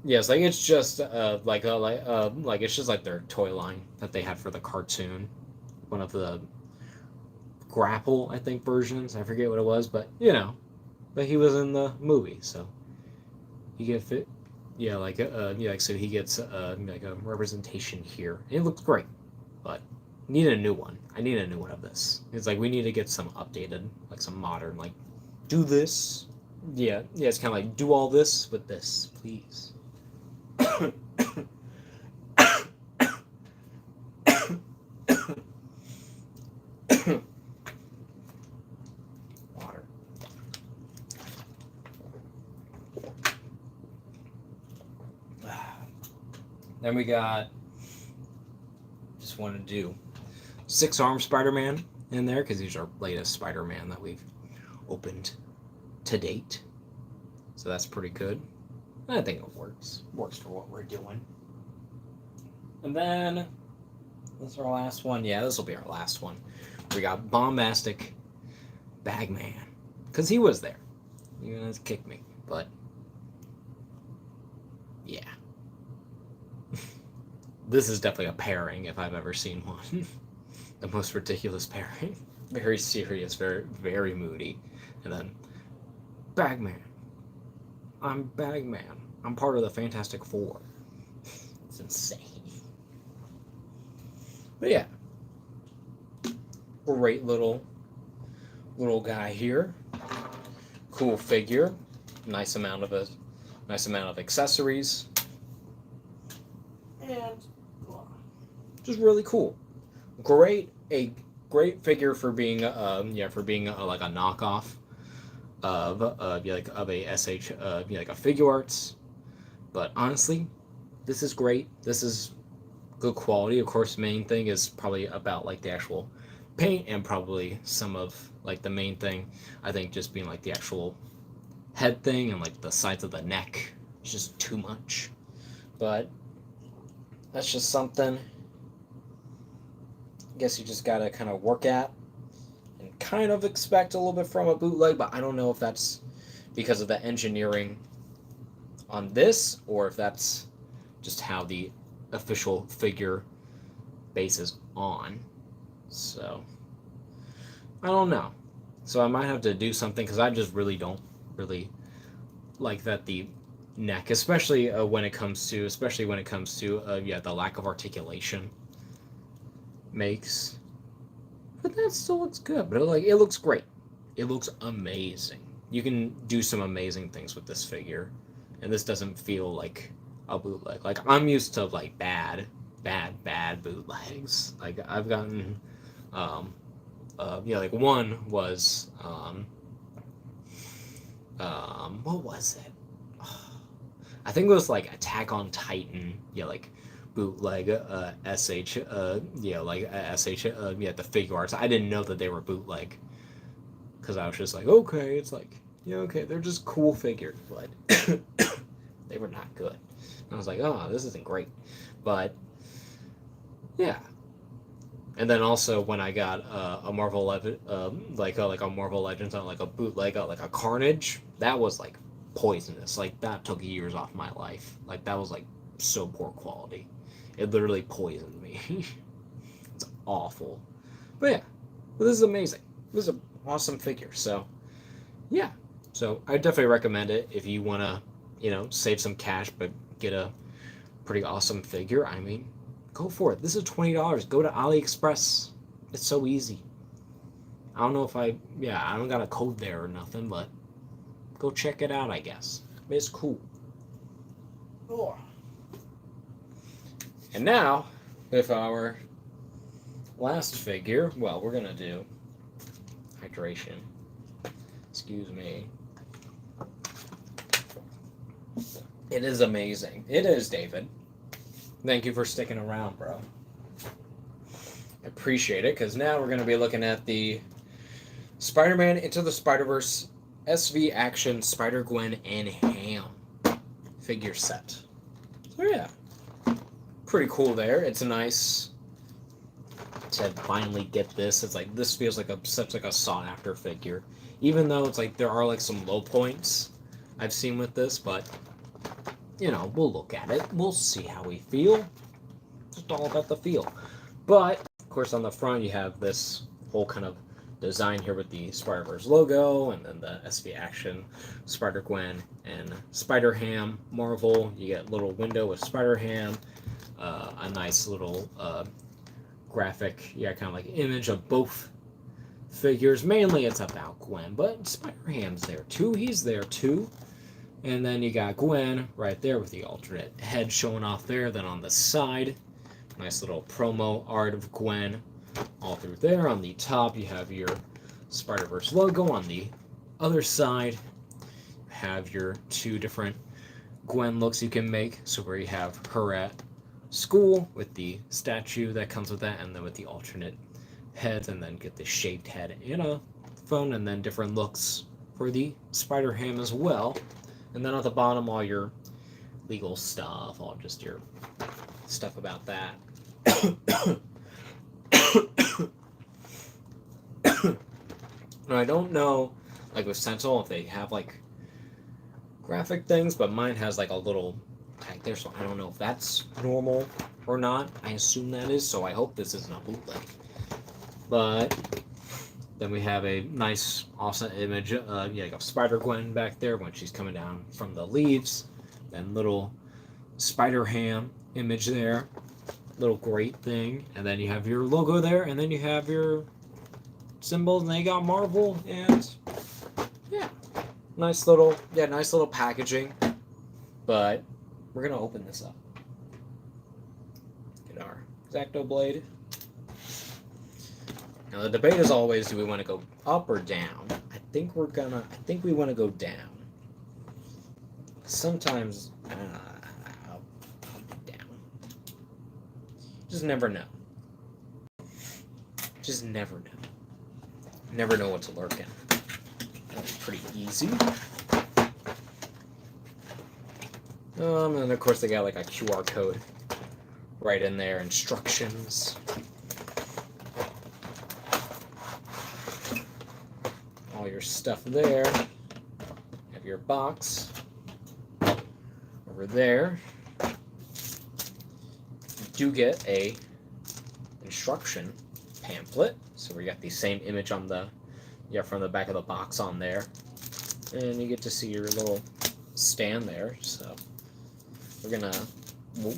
Yes, like it's just like it's just like their toy line that they had for the cartoon. One of the Grapple, I think, versions. I forget what it was, but but he was in the movie, so he get fit. Yeah, so he gets like a representation here. And it looks great, but need a new one. I need a new one of this. It's like we need to get some updated, like some modern, like do this. Yeah, it's kind of like do all this with this, please. Water. Then we got, just want to do 6-arm Spider-Man in there, because he's our latest Spider-Man that we've opened to date. So that's pretty good. I think it works. Works for what we're doing. And then, this is our last one. Yeah, this will be our last one. We got Bombastic Bagman. Because he was there. He was kick me. But, yeah. This is definitely a pairing if I've ever seen one. The most ridiculous pairing. Very serious, very, very moody. And then, Bagman. I'm Bagman. I'm part of the Fantastic Four. It's insane. But yeah. Great little guy here. Cool figure. Nice amount of accessories. And just really cool. A great figure for being like a knockoff of a SH like a Figure Arts. But honestly, this is great. This is good quality. Of course, the main thing is probably about like the actual paint, and probably some of like the main thing I think just being like the actual head thing and like the sides of the neck. It's just too much. But that's just something I guess you just gotta kind of work at and kind of expect a little bit from a bootleg, but I don't know if that's because of the engineering on this or if that's just how the official figure base is on. So I don't know. So I might have to do something, because I just really don't really like that the neck, especially when it comes to the lack of articulation makes But that still looks good. But it looks great. It looks amazing. You can do some amazing things with this figure, and this doesn't feel like a bootleg. Like I'm used to like bad bootlegs. Like I've gotten, like one was, what was it? I think it was like Attack on Titan. Yeah, like bootleg SH. The figure arts. I didn't know that they were bootleg because I was just like, okay, it's like, yeah, okay, they're just cool figures, but they were not good. And I was like, oh, this isn't great, but yeah. And then also when I got a Marvel like a Marvel Legends on like a bootleg, like a Carnage, that was like poisonous. Like that took years off my life. Like that was like so poor quality. It literally poisoned me. It's awful. But yeah, but this is amazing. This is an awesome figure. So yeah, so I definitely recommend it if you want to, save some cash but get a pretty awesome figure. I mean, go for it. This is $20. Go to AliExpress. It's so easy. I don't know if I don't got a code there or nothing, but go check it out, I guess. It's cool. Oh. And now, with our last figure, well, we're going to do hydration. Excuse me. It is amazing. It is, David. Thank you for sticking around, bro. I appreciate it, because now we're going to be looking at the Spider-Man Into the Spider-Verse SV Action Spider-Gwen and Ham figure set. So yeah, pretty cool there. It's nice to finally get this. It's like, this feels like such like a sought-after figure. Even though it's like there are like some low points I've seen with this, but we'll look at it. We'll see how we feel. It's all about the feel. But, of course, on the front, you have this whole kind of design here with the Spider-Verse logo, and then the SV Action, Spider-Gwen, and Spider-Ham Marvel. You get a little window with Spider-Ham, a nice little graphic, kind of like image of both figures. Mainly it's about Gwen, but Spider-Ham's there too. He's there too. And then you got Gwen right there with the alternate head showing off there. Then on the side, nice little promo art of Gwen all through there. On the top, you have your Spider-Verse logo. On the other side, you have your two different Gwen looks you can make. So where you have her at school with the statue that comes with that, and then with the alternate heads, and then get the shaved head in a phone, and then different looks for the Spider-Ham as well. And then at the bottom, all your legal stuff, all just your stuff about that. Now, I don't know, like with Sentinel, if they have like graphic things, but mine has like a little tag there, so I don't know if that's normal or not. I assume that is, so I hope this isn't a bootleg. But then we have a nice, awesome image, like of Spider-Gwen back there when she's coming down from the leaves. Then little Spider-Ham image there, little great thing. And then you have your logo there, and then you have your symbols, and they got Marvel, and yeah, nice little packaging. But we're gonna open this up. Get our X-Acto blade. Now the debate is always, do we want to go up or down? I think we want to go down. Sometimes, I'll be down. Just never know. Just never know. Never know what's lurking. That's pretty easy. And of course they got like a QR code right in there, instructions. All your stuff there. Have your box over there. You do get a instruction pamphlet. So we got the same image on the from the back of the box on there. And you get to see your little stand there. So we're gonna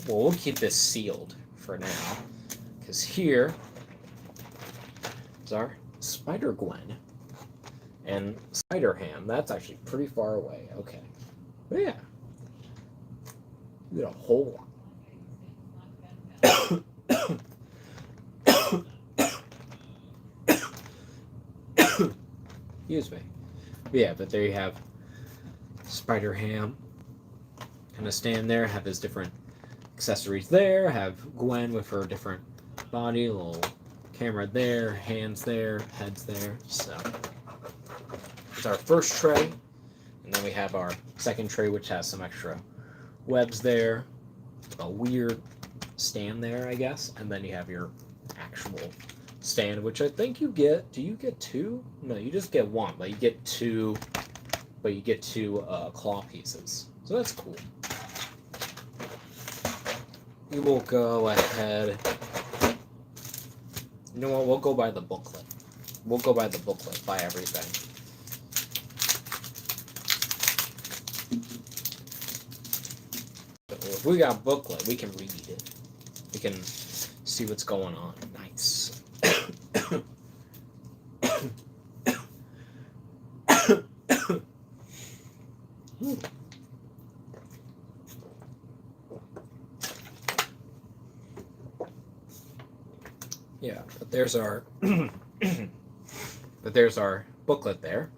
we'll keep this sealed for now. Because here It's our Spider-Gwen and Spider-Ham. That's actually pretty far away. Okay. But yeah. We got a whole lot. Excuse me. But yeah, but there you have Spider-Ham. Kind of stand there, have his different accessories there, have Gwen with her different body, little camera there, hands there, heads there. So it's our first tray, and then we have our second tray, which has some extra webs there, a weird stand there, I guess, and then you have your actual stand, which I think you get. Do you get two? No, you just get one, but you get two. But you get two claw pieces, so that's cool. We will go ahead. You know what? We'll go by the booklet. We'll go by the booklet, by everything. So if we got booklet, we can read it. We can see what's going on. Nice. Yeah, but there's our booklet there.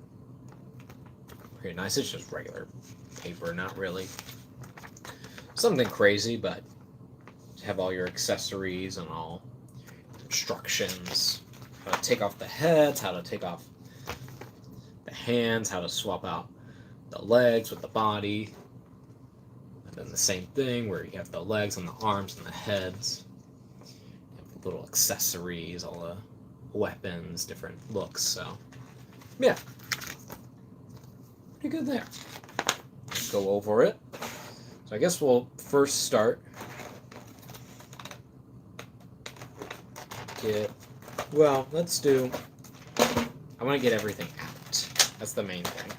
Pretty nice. It's just regular paper, not really something crazy, but have all your accessories and all instructions. How to take off the heads, how to take off the hands, how to swap out the legs with the body. And then the same thing where you have the legs and the arms and the heads. Little accessories, all the weapons, different looks, so yeah, pretty good there. Let's go over it. So I guess we'll first start let's do, I want to get everything out. That's the main thing.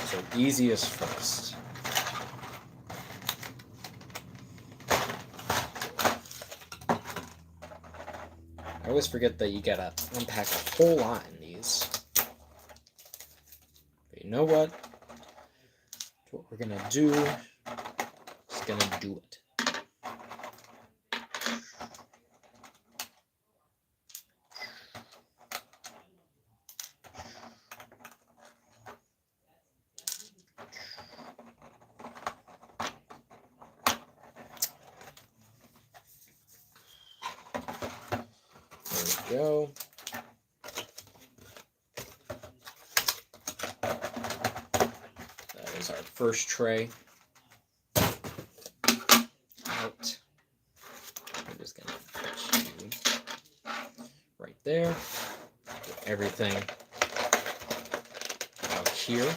So easiest first. I always forget that you gotta unpack a whole lot in these. But you know what? What we're gonna do is gonna do it. There we go. That is our first tray out. I'm just gonna put you right there. Get everything out here.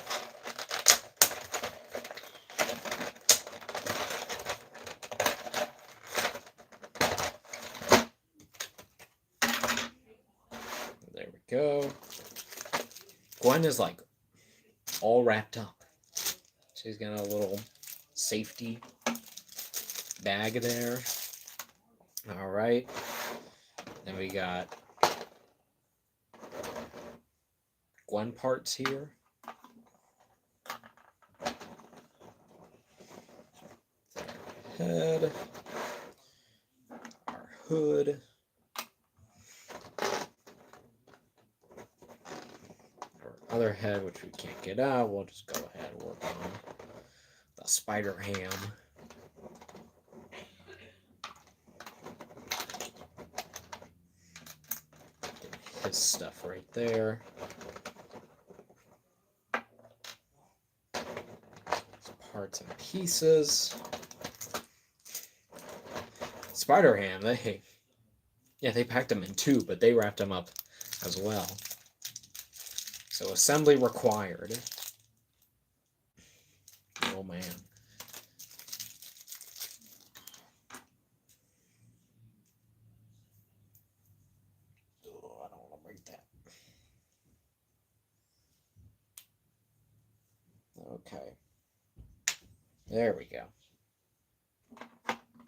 There we go. Gwen is like all wrapped up. She's got a little safety bag there. All right. Then we got Gwen parts here. Our head. Our hood. Our other head, which we can't get out. We'll just go ahead and work on the Spider-Ham. His stuff right there. Parts and pieces. Spider-Ham, they packed them in two, but they wrapped them up as well. So assembly required. Oh man. Oh, I don't want to break that. Okay. There we go.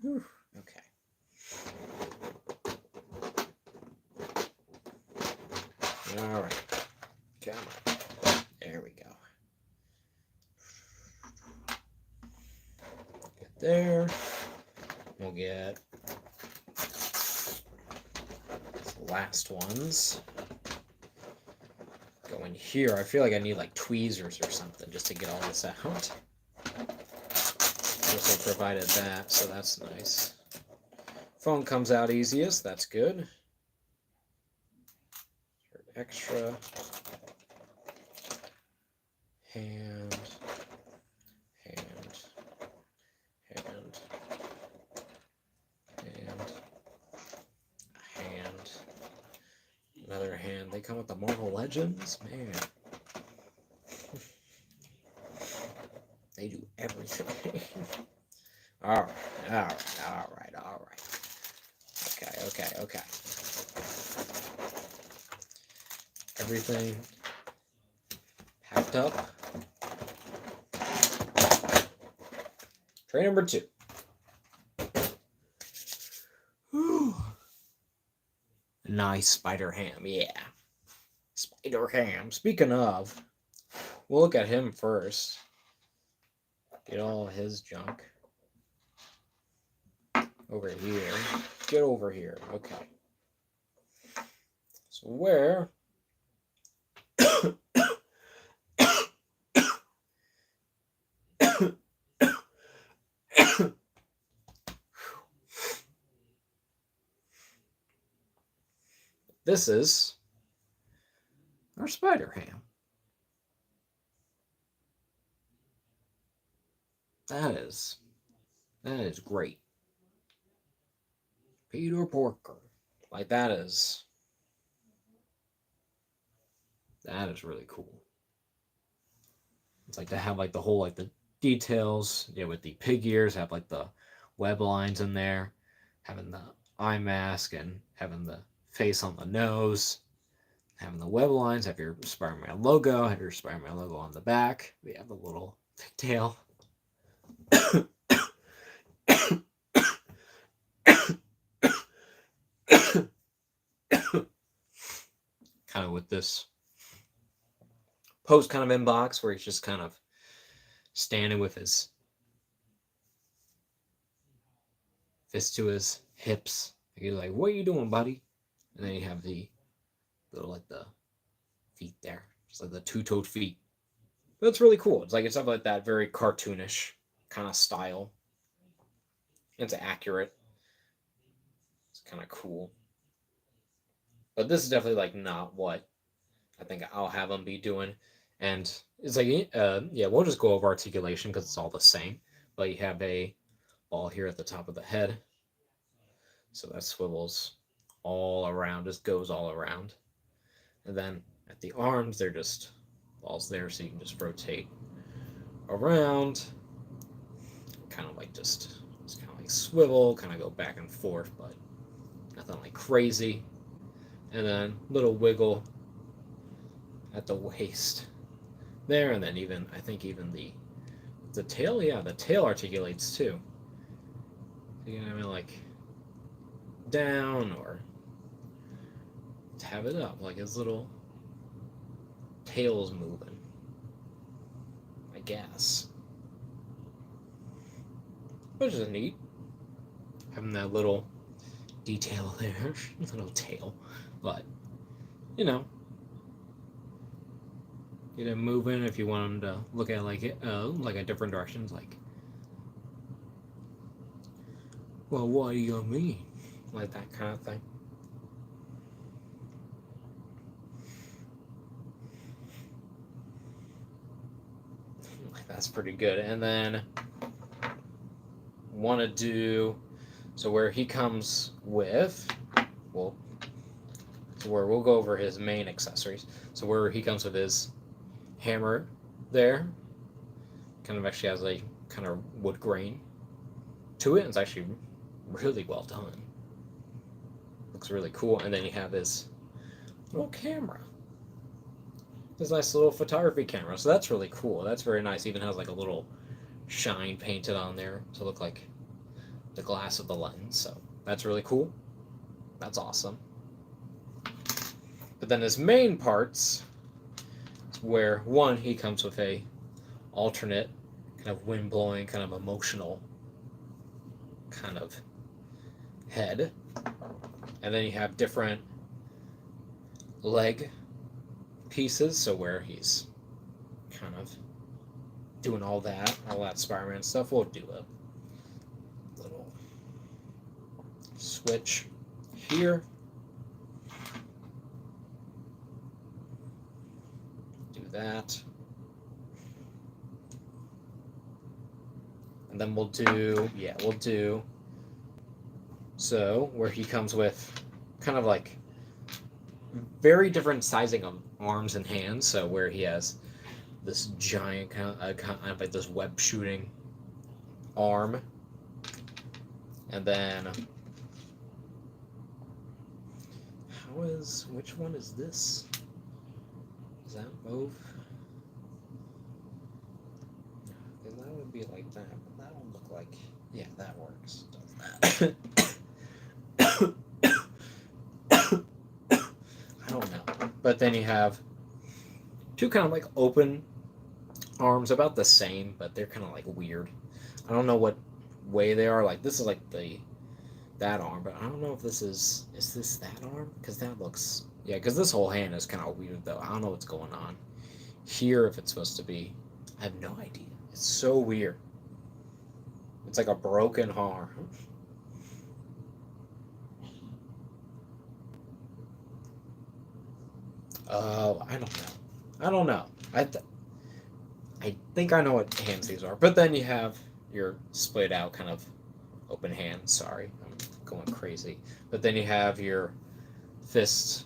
Whew. Okay. All right. Come on. There we go. Get there. We'll get the last ones. Go in here. I feel like I need like tweezers or something just to get all this out. They provided that, so that's nice. Phone comes out easiest, that's good. Extra. Hand. Another hand. They come with the Marvel Legends, man. They do everything. All right. Okay. Everything packed up. Tray number 2. Whew. Nice Spider-Ham, yeah. Spider-Ham. Speaking of, we'll look at him first. Get all his junk. Over here. Get over here. Okay. So where... This is our Spider-Ham. That is great. Peter Porker. Like that is really cool. It's like to have like the whole like the details, yeah, with the pig ears, have like the web lines in there, having the eye mask and having the face on the nose, having the web lines, have your Spider-Man logo, have your Spider-Man logo on the back. We have the little pigtail. Kind of with this pose kind of inbox where he's just kind of standing with his fist to his hips. He's like, "What are you doing, buddy?" And then you have the little like the feet there, just like the two-toed feet. But it's really cool. It's like it's like that very cartoonish kind of style. It's accurate. It's kind of cool. But this is definitely like not what I think I'll have them be doing. And it's like, yeah, we'll just go over articulation because it's all the same. But you have a ball here at the top of the head. So that swivels all around, just goes all around. And then at the arms, they're just balls there, so you can just rotate around. Kind of like just kind of like swivel, kind of go back and forth, but nothing like crazy. And then little wiggle at the waist there, and then even I think even the tail, yeah, the tail articulates too. You know what I mean, like down or have it up, like his little tail's moving, I guess. Which is neat. Having that little detail there, little tail. But, you know, get him moving if you want him to look at like a different directions, like, well, what do you mean? Like that kind of thing. That's pretty good. And then want to do so where he comes with, well, so where we'll go over his main accessories. So where he comes with his hammer there, kind of actually has a kind of wood grain to it. It's actually really well done. Looks really cool. And then you have his little camera. This nice little photography camera. So that's really cool. That's very nice. Even has like a little shine painted on there to look like the glass of the lens. So that's really cool. That's awesome. But then his main parts, where one, he comes with a alternate kind of wind blowing, kind of emotional kind of head, and then you have different leg pieces, so where he's kind of doing all that Spider-Man stuff. We'll do a little switch here. Do that. And then we'll do, so where he comes with kind of like very different sizing of arms and hands. So where he has this giant kind of like this web shooting arm, and then which one is this? Does that move? Because that would be like that, but that would look like, yeah, that works. Does that? I don't know. But then you have two kind of like open arms, about the same, but they're kind of like weird. I don't know what way they are. Like this is like that arm, but I don't know if this is this that arm? Because that looks, yeah, because this whole hand is kind of weird though. I don't know what's going on here, if it's supposed to be. I have no idea. It's so weird. It's like a broken arm. Oh, I don't know. I think I know what hands these are. But then you have your splayed out kind of open hands. Sorry, I'm going crazy. But then you have your fists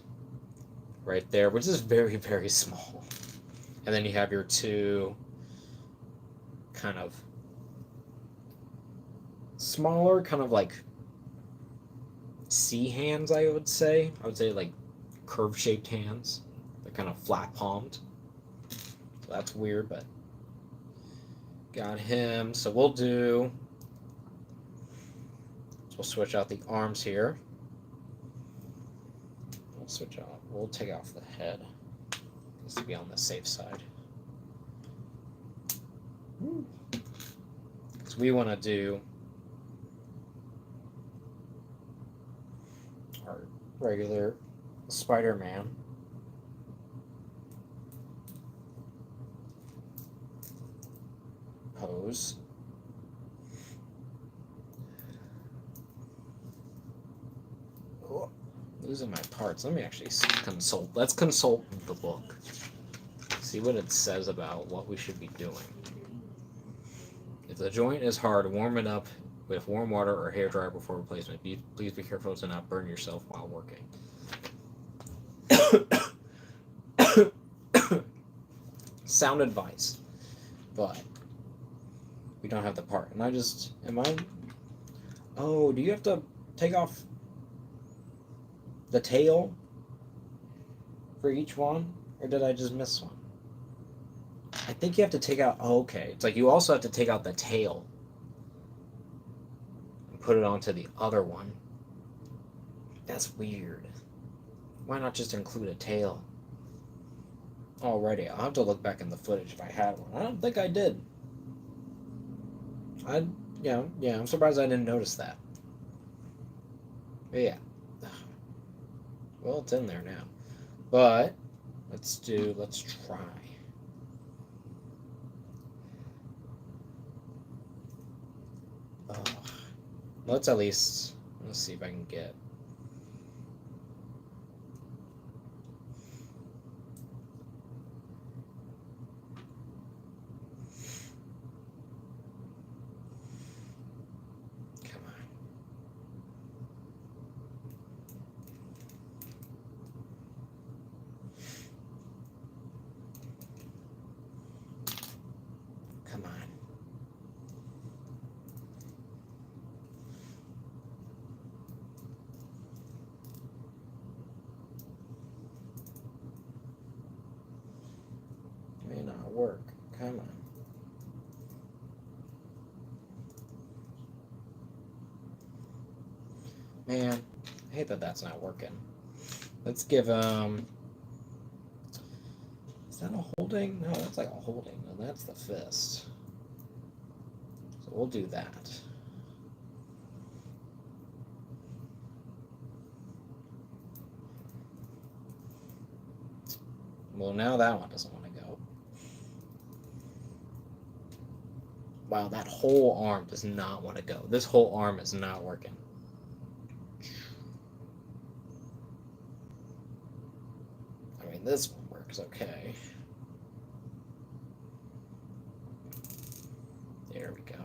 right there, which is very, very small. And then you have your two kind of smaller, kind of like C hands, I would say. I would say like curve-shaped hands. They're kind of flat-palmed. So that's weird, but got him. So we'll switch out the arms here. We'll take off the head, just to be on the safe side. Because we want to do our regular Spider-Man. Pose. Oh, losing my parts. Let me actually consult. Let's consult the book. See what it says about what we should be doing. If the joint is hard, warm it up with warm water or hairdryer before replacement. Please be careful to not burn yourself while working. Sound advice. But we don't have the part. And oh, do you have to take off the tail for each one? Or did I just miss one? I think you have to take out, oh, okay. It's like you also have to take out the tail and put it onto the other one. That's weird. Why not just include a tail? Alrighty, I'll have to look back in the footage if I had one. I don't think I did. I'm surprised I didn't notice that. But yeah. Well, it's in there now. But let's try. Let's see if I can get. May not work. Come on. Man, I hate that that's not working. Let's give him Is that a holding? No, that's like a holding. No, that's the fist. So we'll do that. Well, now that one doesn't want to go. Wow, that whole arm does not want to go. This whole arm is not working. I mean, this one works okay. There we go.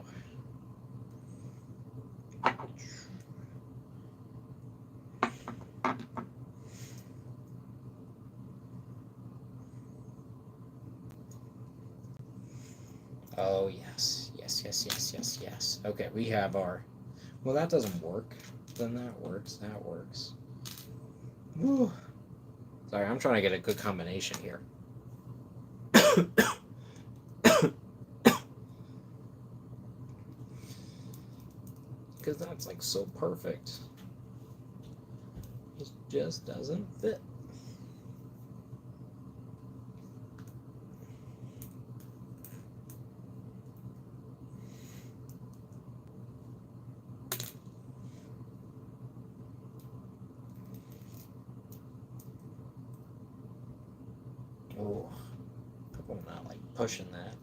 Oh, yes. Yes. Okay, we have our... Well, that doesn't work. Then that works. That works. Woo. Sorry, I'm trying to get a good combination here. Because that's like so perfect. It just doesn't fit. Oh, I'm not like pushing that.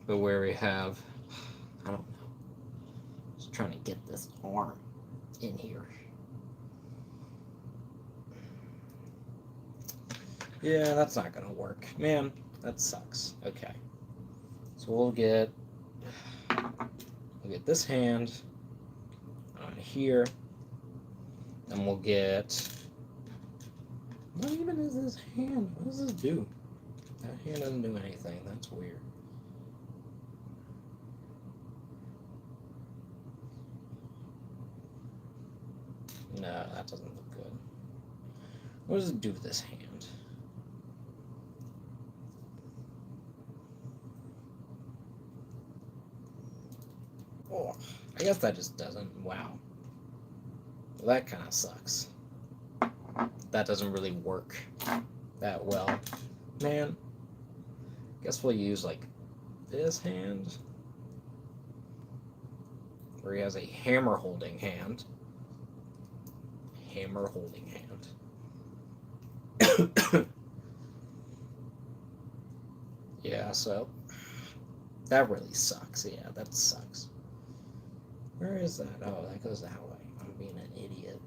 But where we have, I don't know, just trying to get this arm in here. Yeah, that's not gonna work. Man, that sucks. Okay. So we'll get this hand on here, and we'll get, what even is this hand? What does this do? That hand doesn't do anything. That's weird. No, that doesn't look good. What does it do with this hand? Oh, I guess that just doesn't. Wow. Well, that kind of sucks. That doesn't really work that well. Man, guess we'll use like this hand, where he has a hammer holding hand. Hammer holding hand. Yeah, so that really sucks. Yeah, that sucks. Where is that? Oh, that goes that way. I'm being an idiot.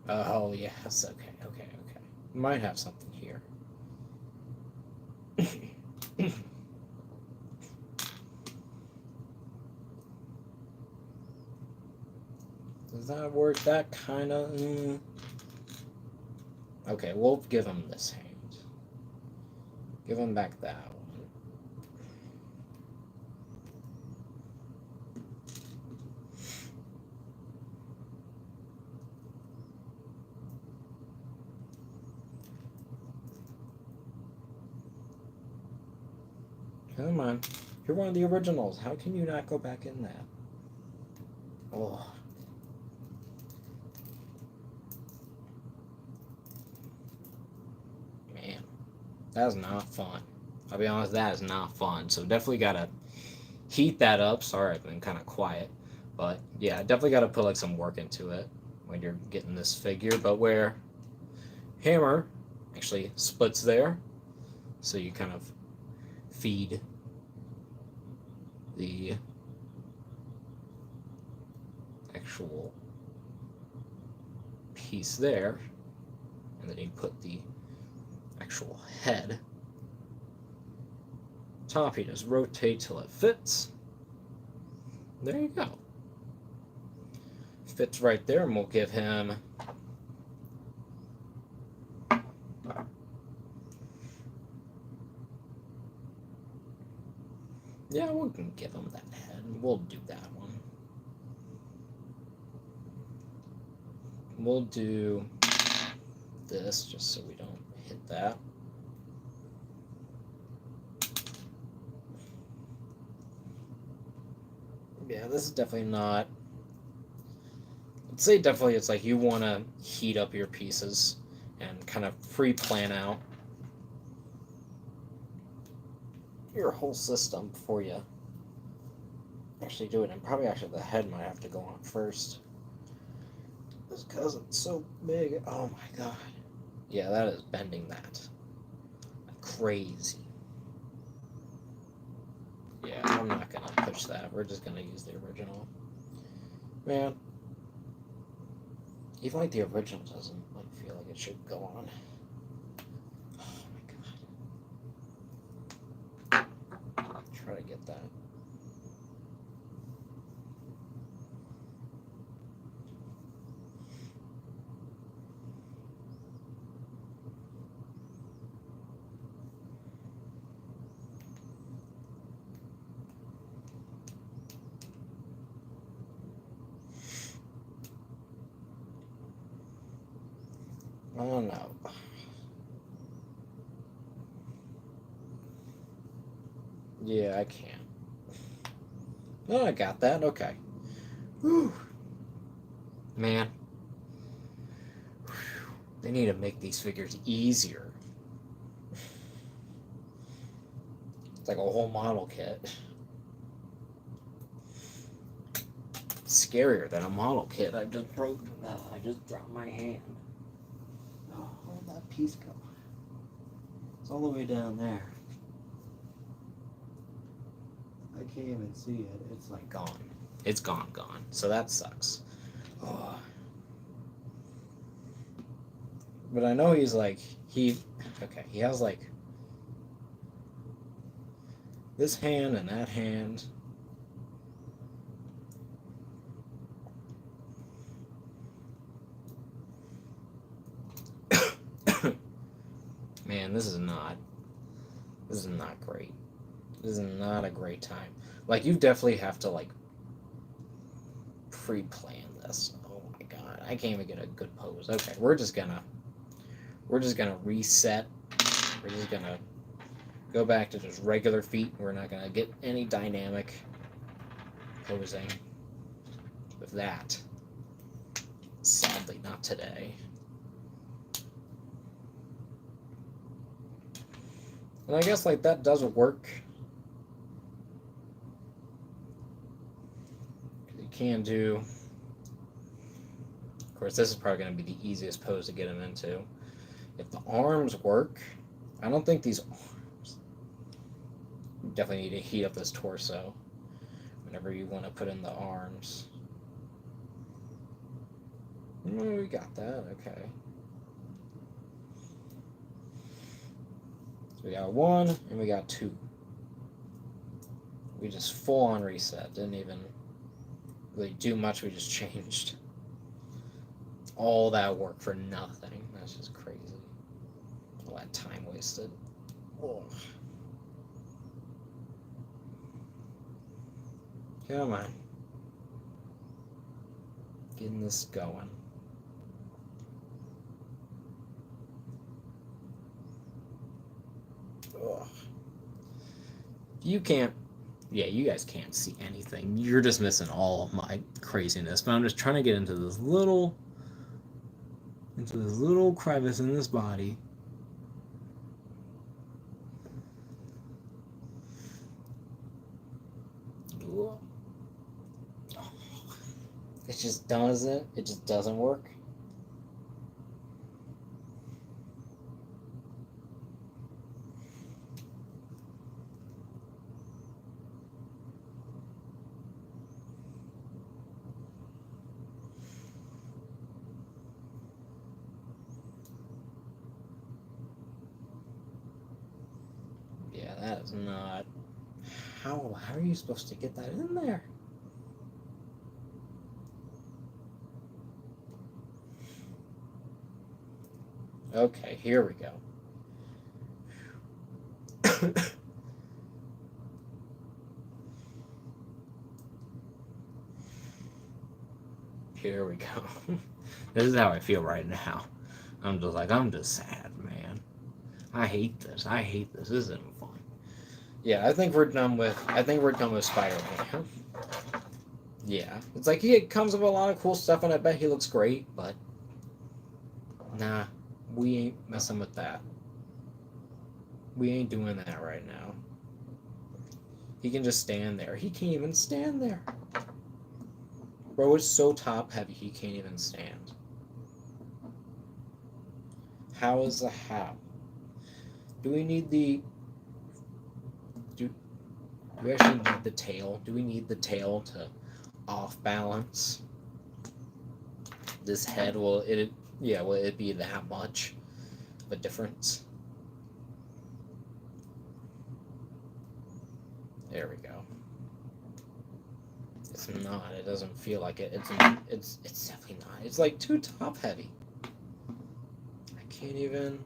Oh, yes. Okay. Might have something here. Does that work? That kind of... Okay, we'll give him this hand. Give him back that one. Come on. You're one of the originals. How can you not go back in that? Oh. Man. That is not fun. I'll be honest, that is not fun. So definitely gotta heat that up. Sorry, I've been kind of quiet. But yeah, definitely gotta put like some work into it when you're getting this figure. But where hammer actually splits there, so you kind of feed the actual piece there, and then you put the actual head. Top, you just rotate till it fits. There you go. Fits right there, and we'll give him yeah, we can give him that head. We'll do that one. We'll do this just so we don't hit that. Yeah, this is definitely not. I'd say definitely it's like you want to heat up your pieces and kind of pre-plan out your whole system before you actually do it. And probably actually the head might have to go on first. Just because it's so big. Oh my god. Yeah, that is bending that. Crazy. Yeah, I'm not gonna push that. We're just gonna use the original. Man, even like the original doesn't like feel like it should go on. Oh my god. Try to get that. Oh no. Yeah, I can't. Oh, I got that. Okay. Whew. Man. They need to make these figures easier. It's like a whole model kit. It's scarier than a model kit. I just broke. Oh, I just dropped my hand. Oh, where'd that piece go? It's all the way down there. I can't even see it. It's like gone. It's gone. So that sucks. Oh. But I know he's like, he has like this hand and that hand. Man, this is not great. This is not a great time. Like, you definitely have to like pre-plan this. Oh my god, I can't even get a good pose. Okay, we're just gonna reset. We're just gonna go back to just regular feet. We're not gonna get any dynamic posing with that. Sadly, not today. And I guess like that does work. You can do. Of course, this is probably going to be the easiest pose to get him into. If the arms work, I don't think these arms. You definitely need to heat up this torso whenever you want to put in the arms. We got that, okay. So we got 1 and we got 2. We just full on reset. Didn't even really do much, we just changed. All that work for nothing. That's just crazy. All that time wasted. Oh. Come on. Getting this going. Ugh. You can't. Yeah, you guys can't see anything. You're just missing all of my craziness. But I'm just trying to get into this little crevice in this body. It just doesn't. It just doesn't work. Yeah, that is not. How are you supposed to get that in there? Okay, here we go. Here we go. This is how I feel right now. I'm just sad, man. I hate this. This isn't fun. Yeah, I think we're done with Spider-Man. Yeah, it's like he comes with a lot of cool stuff, and I bet he looks great, but nah, we ain't messing with that. We ain't doing that right now. He can just stand there. He can't even stand there. Bro is so top heavy, he can't even stand. How is the how? Do we need the... Do we actually need the tail? Do we need the tail to off balance this head? Will it be that much of a difference? There we go. It's not. It doesn't feel like it. It's definitely not. It's like too top heavy. I can't even.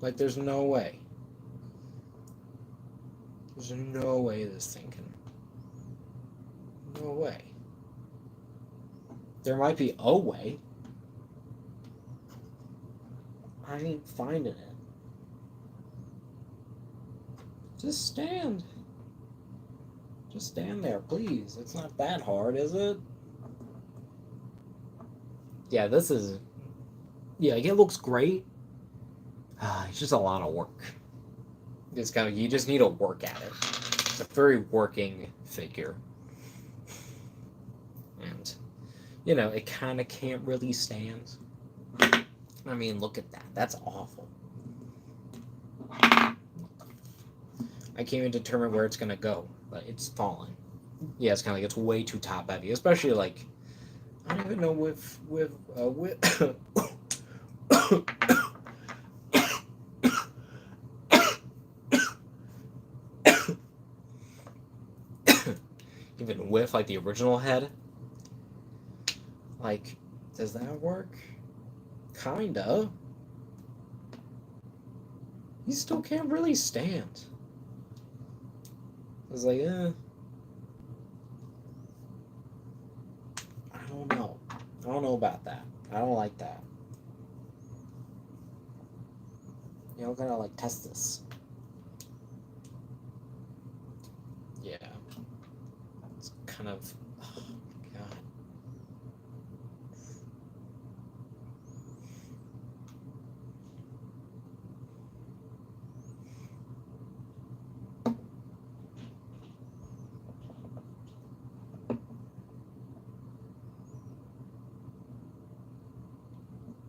Like, there's no way. There's no way this thing can. No way. There might be a way. I ain't finding it. Just stand. Just stand there, please. It's not that hard, is it? Yeah, this is... Yeah, it looks great. It's just a lot of work. It's kind of... You just need to work at it. It's a very working figure. And, it kind of can't really stand. I mean, look at that. That's awful. I can't even determine where it's gonna go, but it's falling. Yeah, it's kind of like it's way too top heavy, especially like I don't even know with even with like the original head. Like, does that work? Kinda. He still can't really stand. I was like, I don't know. I don't know about that. I don't like that. We're gonna like test this. Yeah. It's kind of. Oh my god.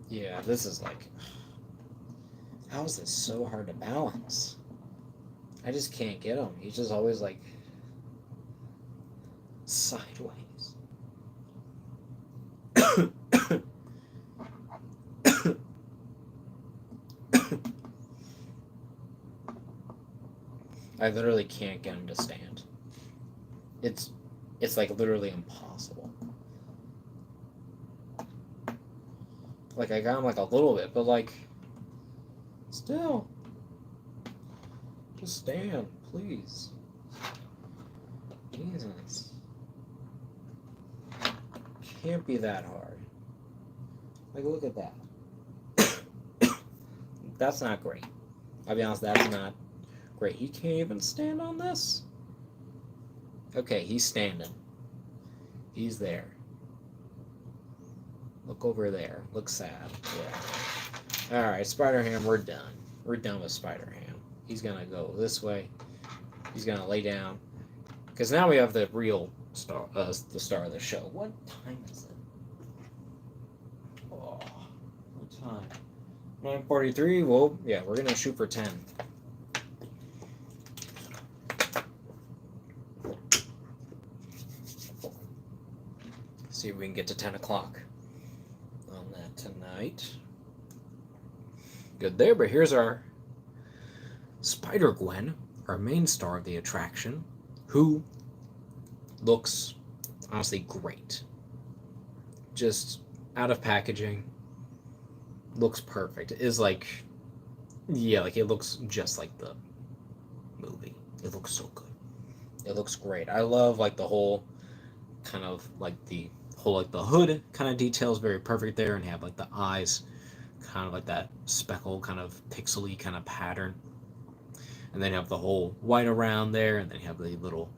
Yeah, this is like... How is this so hard to balance? I just can't get him. He's just always like... sideways. I literally can't get him to stand. It's like literally impossible. Like, I got him like a little bit, but like, still. Just stand, please. Jesus. Can't be that hard. Like, look at that. That's not great. I'll be honest, that's not great. He can't even stand on this? Okay, he's standing. He's there. Look over there. Look sad. Yeah. Alright, Spider-Ham, we're done. We're done with Spider-Ham. He's gonna go this way. He's gonna lay down. Because now we have the real star, the star of the show. What time is it? Oh, what time? 9:43. Well, yeah, we're gonna shoot for 10. See if we can get to 10 o'clock on that tonight. Good there, but here's our Spider-Gwen, our main star of the attraction, who looks honestly great. Just out of packaging, looks perfect. It is like, yeah, like it looks just like the movie. It looks so good. It looks great. I love like the whole kind of like the whole like the hood kind of details very perfect there, and have like the eyes kind of like that speckle kind of pixely kind of pattern. and then you have the whole white around there, and then you have the little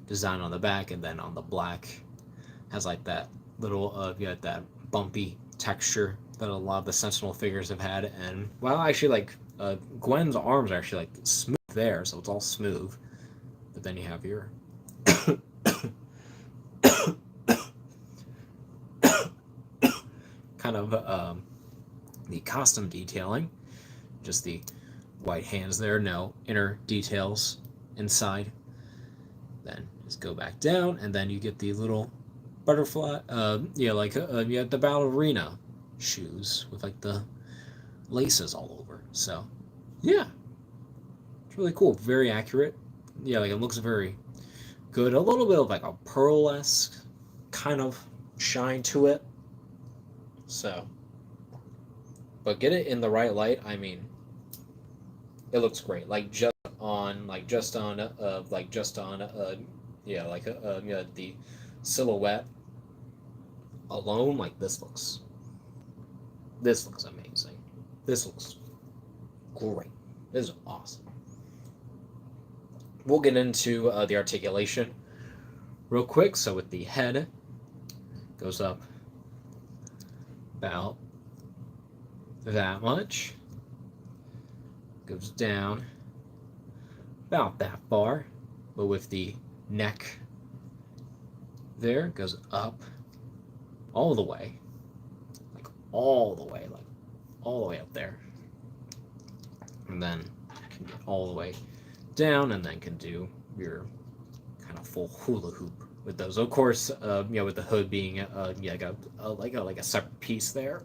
design on the back, and then on the black has like that little you got that bumpy texture that a lot of the Sentinel figures have had. And well, actually, like Gwen's arms are actually like smooth there, so it's all smooth. But then you have your kind of the costume detailing, just the white hands there, no inner details inside. Then just go back down, and then you get the little butterfly, you have the ballerina shoes with like the laces all over. So yeah, it's really cool, very accurate. Yeah, like it looks very good. A little bit of like a pearl-esque kind of shine to it. So, but get it in the right light. I mean, it looks great. Like just on the silhouette alone, like this looks amazing. This looks great. This is awesome. We'll get into the articulation real quick. So with the head, goes up about that much, goes down about that far, but with the neck there, goes up all the way, like all the way up there, and then can get all the way down, and then can do your kind of full hula hoop with those. Of course, with the hood being like a separate piece there.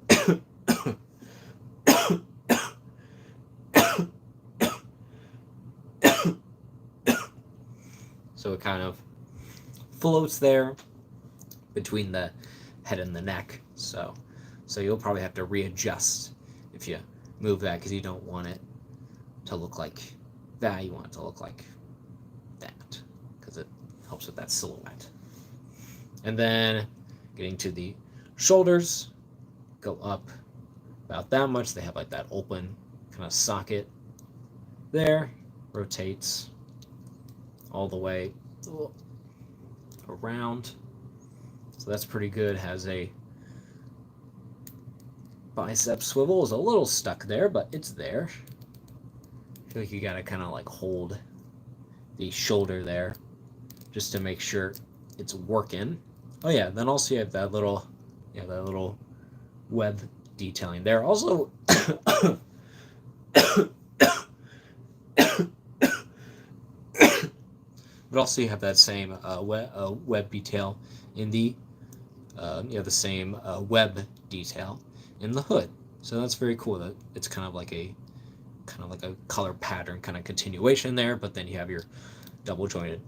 So it kind of floats there between the head and the neck. So you'll probably have to readjust if you move that, because you don't want it to look like that. You want it to look like that, because it helps with that silhouette. And then getting to the shoulders, go up about that much. They have like that open kind of socket there, rotates all the way around. So that's pretty good. Has a bicep swivel, is a little stuck there, but it's there. I feel like you gotta kind of like hold the shoulder there just to make sure it's working. Oh yeah, then also you have that little web detailing there. Also, but also you have that same web detail in the the same web detail in the hood. So that's very cool. That it's kind of like a color pattern kind of continuation there. But then you have your double jointed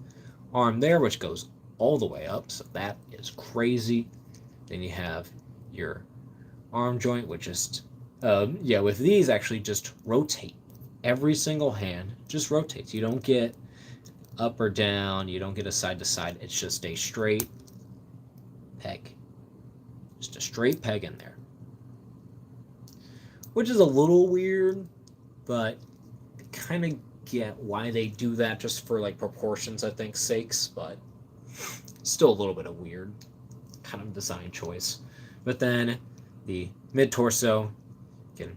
arm there, which goes all the way up. So that is crazy. Then you have your arm joint, which just with these actually just rotate. Every single hand just rotates. You don't get up or down. You don't get a side to side. It's just a straight peg. Just a straight peg in there. Which is a little weird, but I kind of get why they do that, just for like proportions, I think, sakes, but still a little bit of weird kind of design choice. But then the mid-torso can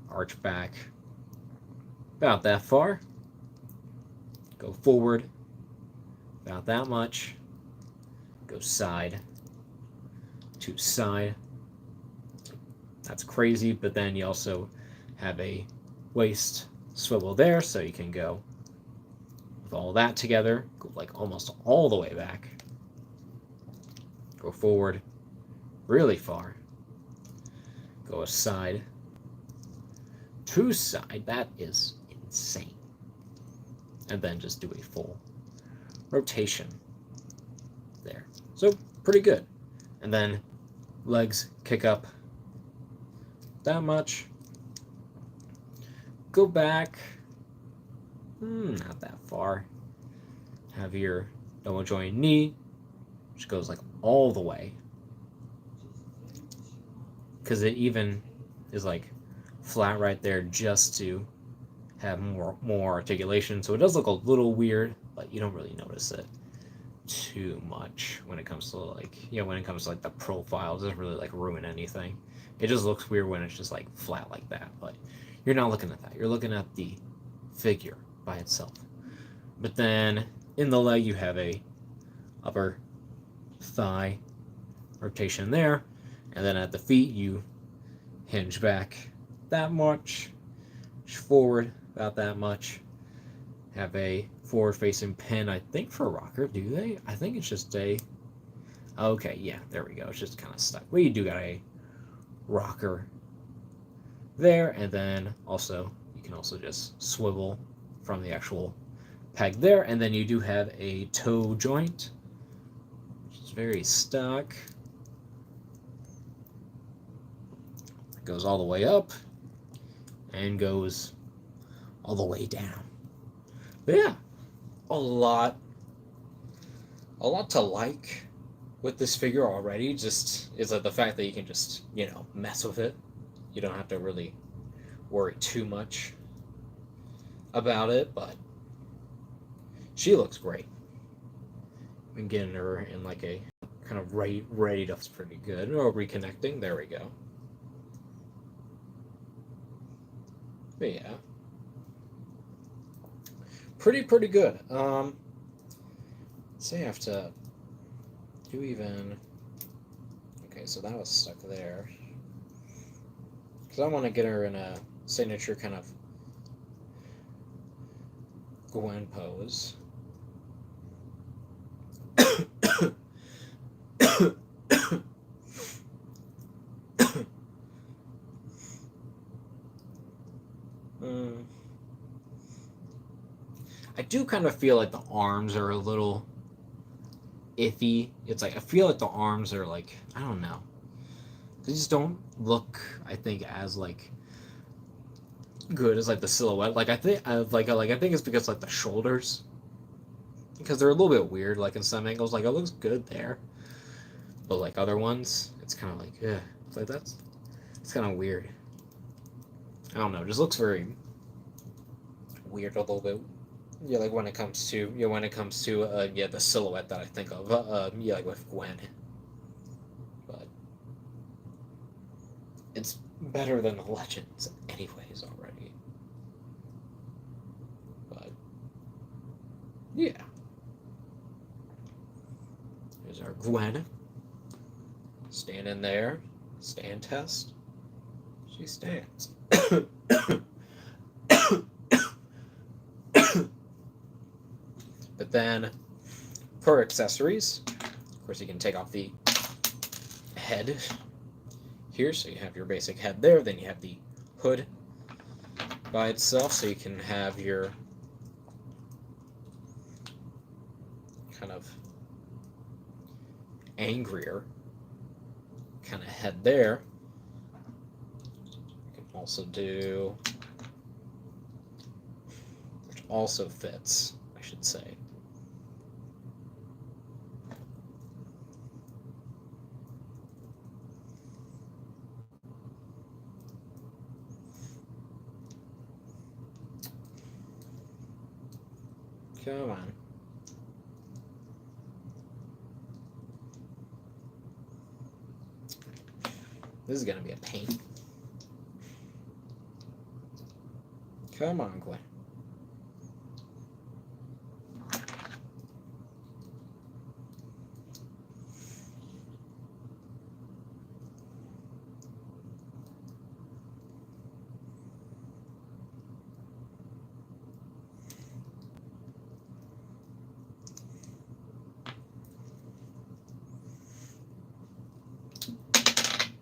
arch back about that far, go forward about that much, go side to side. That's crazy. But then you also have a waist swivel there, so you can go with all that together, go like almost all the way back, go forward really far, go aside to side. That is insane. And then just do a full rotation there. So pretty good. And then legs kick up that much, go back not that far, have your double joint knee, which goes like all the way, because it even is like flat right there just to have more articulation, so it does look a little weird, but you don't really notice it too much when it comes to like when it comes to like the profile. It doesn't really like ruin anything. It just looks weird when it's just like flat like that, but you're not looking at that. You're looking at the figure by itself. But then in the leg you have a upper thigh rotation there, and then at the feet you hinge back that much, forward about that much, have a forward facing pin, I think for a rocker. Do they? I think it's just a, okay, yeah, there we go, it's just kind of stuck. Well, you do got a rocker there, and then also you can also just swivel from the actual peg there, and then you do have a toe joint, which is very stuck. It goes all the way up and goes all the way down. But yeah, a lot to like with this figure already. Just is like the fact that you can just mess with it. You don't have to really worry too much about it, but she looks great. I'm getting her in like a kind of ready to. It's pretty good. Oh, reconnecting. There we go. But yeah, pretty good. Say I have to do even. Okay, so that was stuck there. Because I want to get her in a signature kind of Gwen pose. I do kind of feel like the arms are a little iffy. It's like I feel like the arms are like, I don't know. They just don't look, I think, as like good as like the silhouette. Like I think I think it's because like the shoulders, because they're a little bit weird. Like in some angles, like it looks good there, but like other ones, it's kind of like, yeah, it's like it's kind of weird. I don't know. It just looks very weird a little bit. Yeah, like when it comes to the silhouette that I think of like with Gwen, but it's better than the Legends anyways already. But yeah, here's our Gwen standing there. Stand test. She stands. But then, for accessories, of course, you can take off the head here, so you have your basic head there. Then you have the hood by itself, so you can have your kind of angrier kind of head there. You can also do, which also fits, I should say. Come on. This is going to be a pain. Come on, Gwen.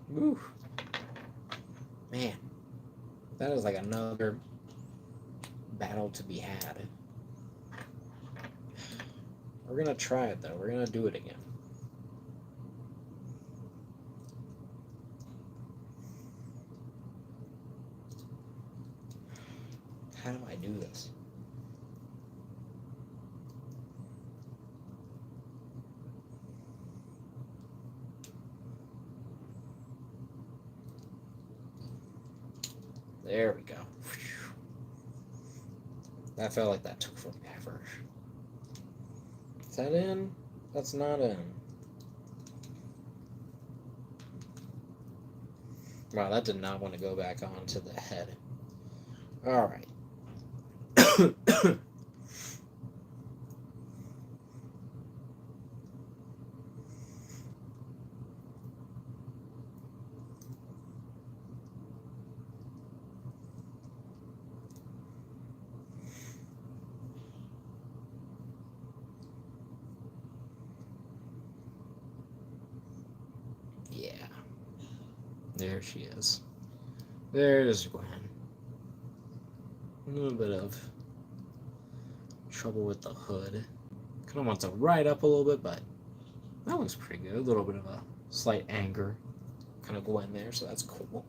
Woo. Man, that is like another battle to be had. We're gonna try it though. We're gonna do it again. How do I do this? There we go. I felt like that took forever. Is that in? That's not in. Wow, that did not want to go back onto the head. Alright. Yeah. There she is. There's Gwen. A little bit of trouble with the hood. Kind of wants to ride up a little bit, but that looks pretty good. A little bit of a slight anger kind of Gwen there, so that's cool.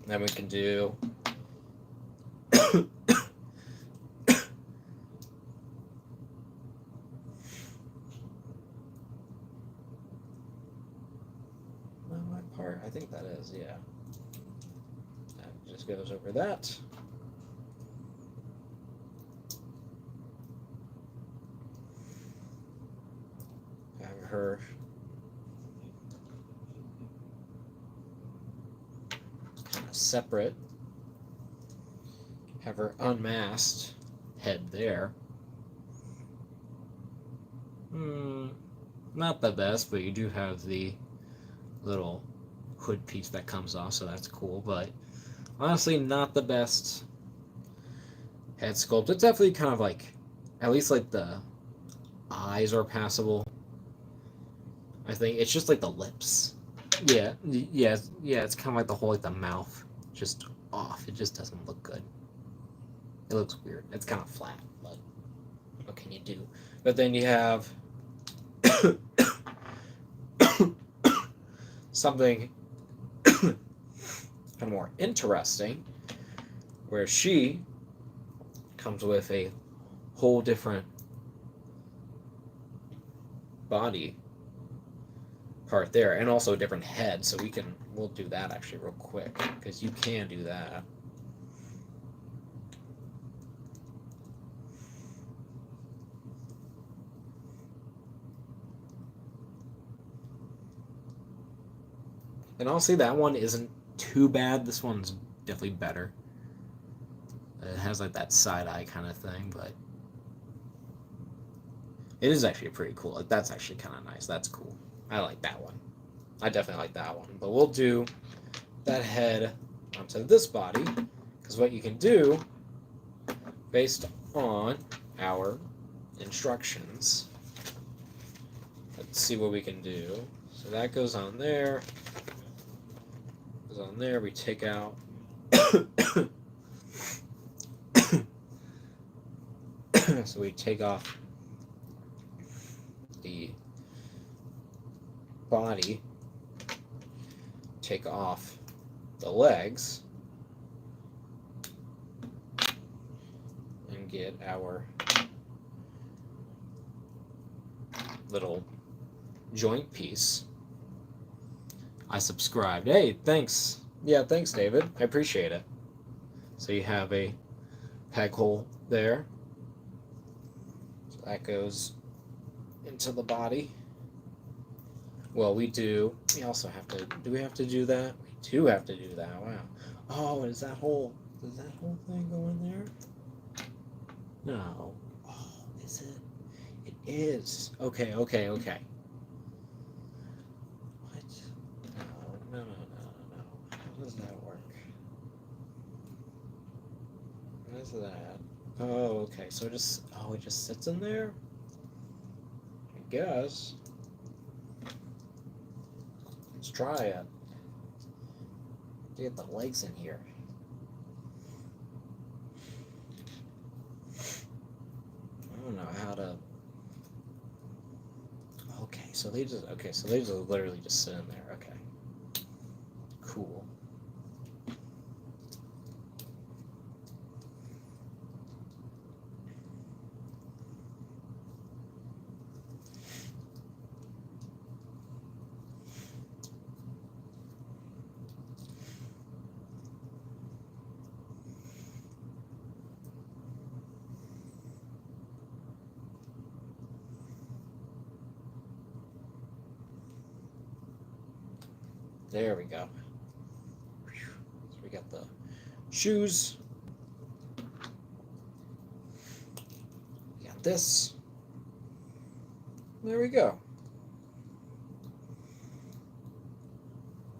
Then we can do what part? I think that is, yeah. That just goes over that. Have her kind of separate. Have her unmasked head there. Not the best, but you do have the little hood piece that comes off, so that's cool, but honestly not the best head sculpt. It's definitely kind of like, at least like the eyes are passable. I think it's just like the lips. Yeah, it's kind of like the whole, like the mouth just off. It just doesn't look good. It looks weird. It's kind of flat, but what can you do? But then you have something kind of more interesting, where she comes with a whole different body part there, and also a different head. So we'll do that actually real quick, because you can do that. And honestly, that one isn't too bad. This one's definitely better. It has like that side eye kind of thing, but it is actually pretty cool. Like, that's actually kind of nice. That's cool. I like that one. I definitely like that one. But we'll do that head onto this body, because what you can do, based on our instructions, let's see what we can do. So that goes on there. Goes on there. We take out. So we take off the body, take off the legs, and get our little joint piece. I subscribed. Hey, thanks. Yeah, thanks, David. I appreciate it. So you have a peg hole there. So that goes into the body. Well, we also have to, do we have to do that? We do have to do that, wow. Oh, does that whole thing go in there? No. Oh, is it? It is. Okay. What? No. How does that work? What is that? Oh, okay, so it just sits in there? I guess. Let's try it. Get the legs in here. I don't know how to. Okay, so they just literally just sit in there. Okay. Cool. There we go. So we got the shoes. We got this. There we go.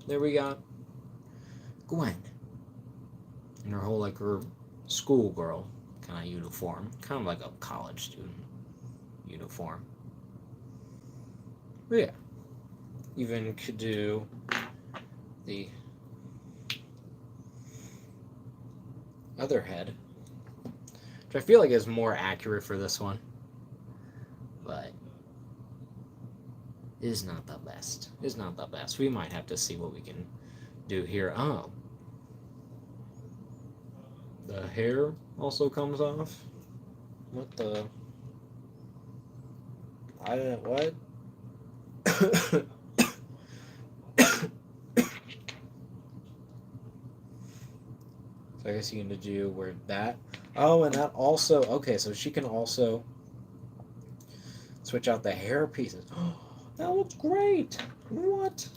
There we got Gwen in her whole, like, her schoolgirl kind of uniform, kind of like a college student uniform. But yeah, even could do the other head, which I feel like is more accurate for this one, but is not the best. Is not the best. We might have to see what we can do here. Oh, the hair also comes off. What the? I don't. What? So I guess you can do where that. Oh, and that also. Okay, so she can also switch out the hair pieces. Oh, that looks great. What?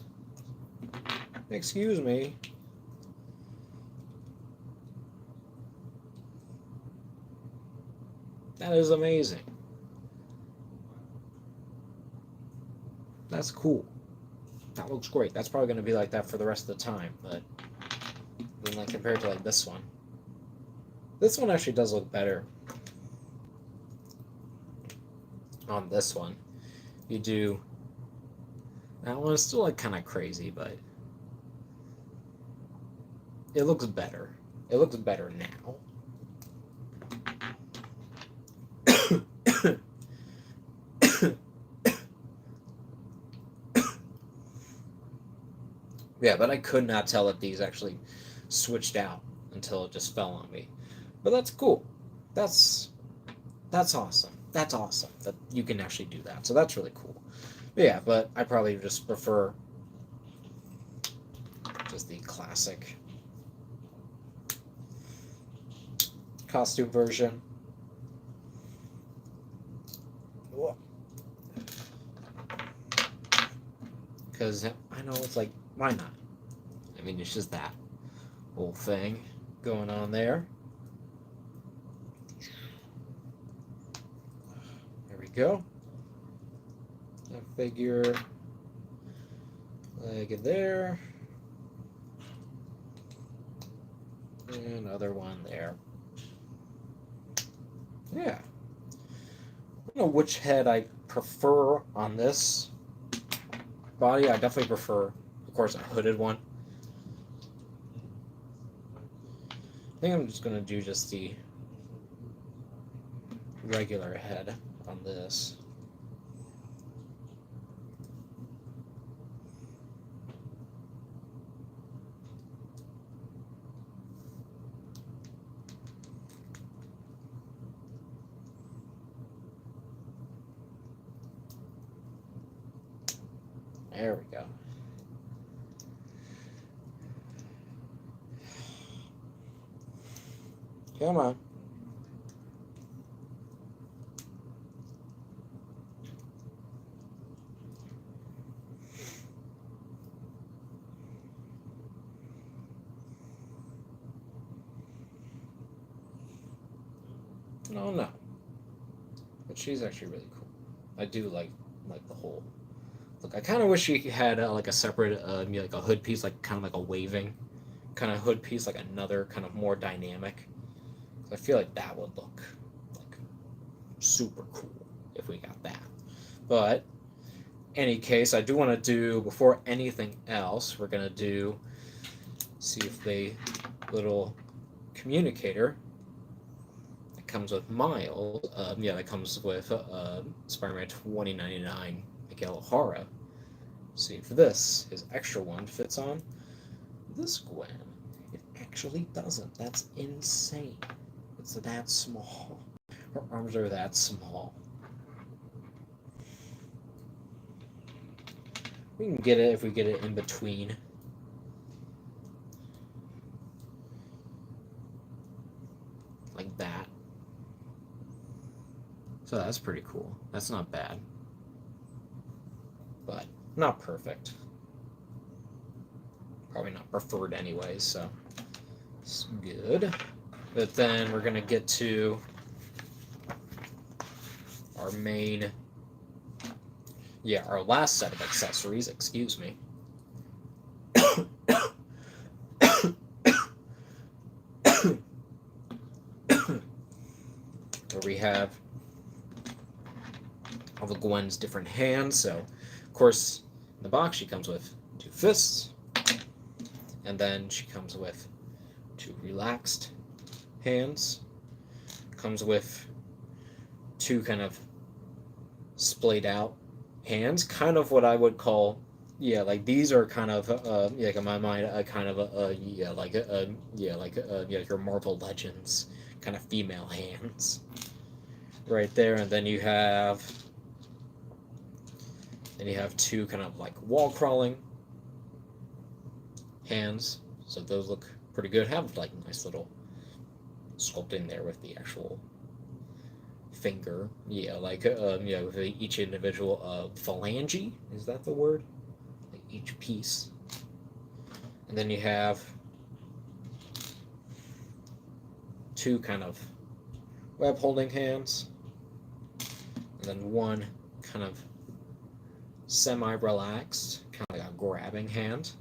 Excuse me. That is amazing. That's cool. That looks great. That's probably going to be like that for the rest of the time, but then, like, compared to like this one. This one actually does look better on this one. You do that one is still like kind of crazy, but it looks better. It looks better now. Yeah, but I could not tell that these actually switched out until it just fell on me. But that's cool. That's awesome. That's awesome that you can actually do that. So that's really cool. But yeah, but I probably just prefer just the classic costume version. Because I know it's like, why not? I mean, it's just that whole thing going on there. There we go. That figure, leg there, and another one there. Yeah. I don't know which head I prefer on this body. I definitely prefer, of course, a hooded one. I think I'm just going to do just the regular head on this. There we go. Come on. No. But she's actually really cool. I do like the whole look. I kind of wish she had like a separate, like a hood piece, like kind of like a waving kind of hood piece, like another kind of more dynamic. I feel like that would look like super cool if we got that. But any case, I do want to do, before anything else, we're gonna do, see if the little communicator that comes with Miles, that comes with Spider-Man 2099 Miguel O'Hara. See if this, his extra one, fits on this Gwen. It actually doesn't. That's insane. It's that small. Her arms are that small. We can get it if we get it in between. Like that. So that's pretty cool. That's not bad. But not perfect. probably not preferred anyways, so it's good. But then we're gonna get to our main, our last set of accessories, excuse me. Where we have all of Gwen's different hands. So, of course, in the box she comes with 2 fists, and then she comes with 2 relaxed hands. Comes with 2 kind of splayed out hands, kind of what I would call, like these are kind of, like in my mind, kind of your Marvel Legends kind of female hands, right there. And then you have 2 kind of like wall crawling hands. So those look pretty good. Have like nice little sculpting there with the actual finger, with each individual phalange, is that the word? Like each piece. And then you have 2 kind of web holding hands, and then 1 kind of semi-relaxed, kind of like a grabbing hand,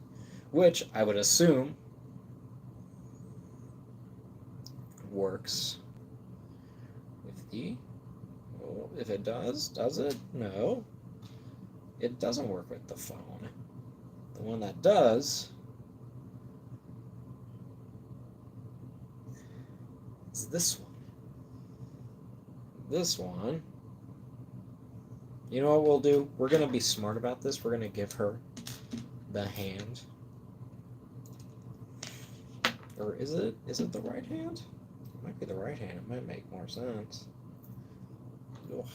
which I would assume works with the, well, if it does it? No, it doesn't work with the phone. The one that does is this one. This one, you know what we'll do? We're going to be smart about this. We're going to give her the hand. Or is it the right hand? It might be the right hand. It might make more sense. Ugh.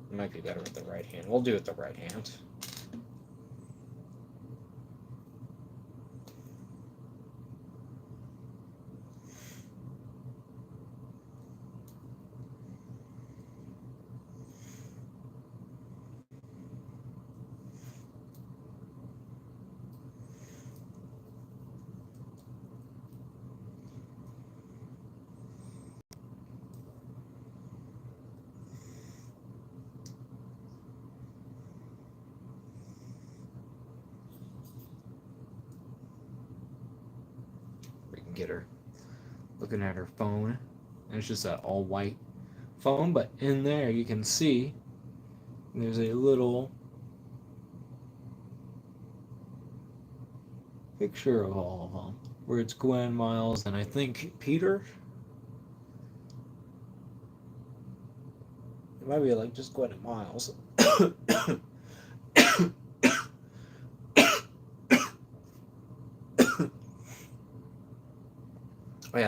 It might be better with the right hand. We'll do it the right hand. Get her looking at her phone, and it's just an all white phone, but in there you can see there's a little picture of all of them where it's Gwen, Miles, and I think Peter. It might be like just Gwen and Miles. Oh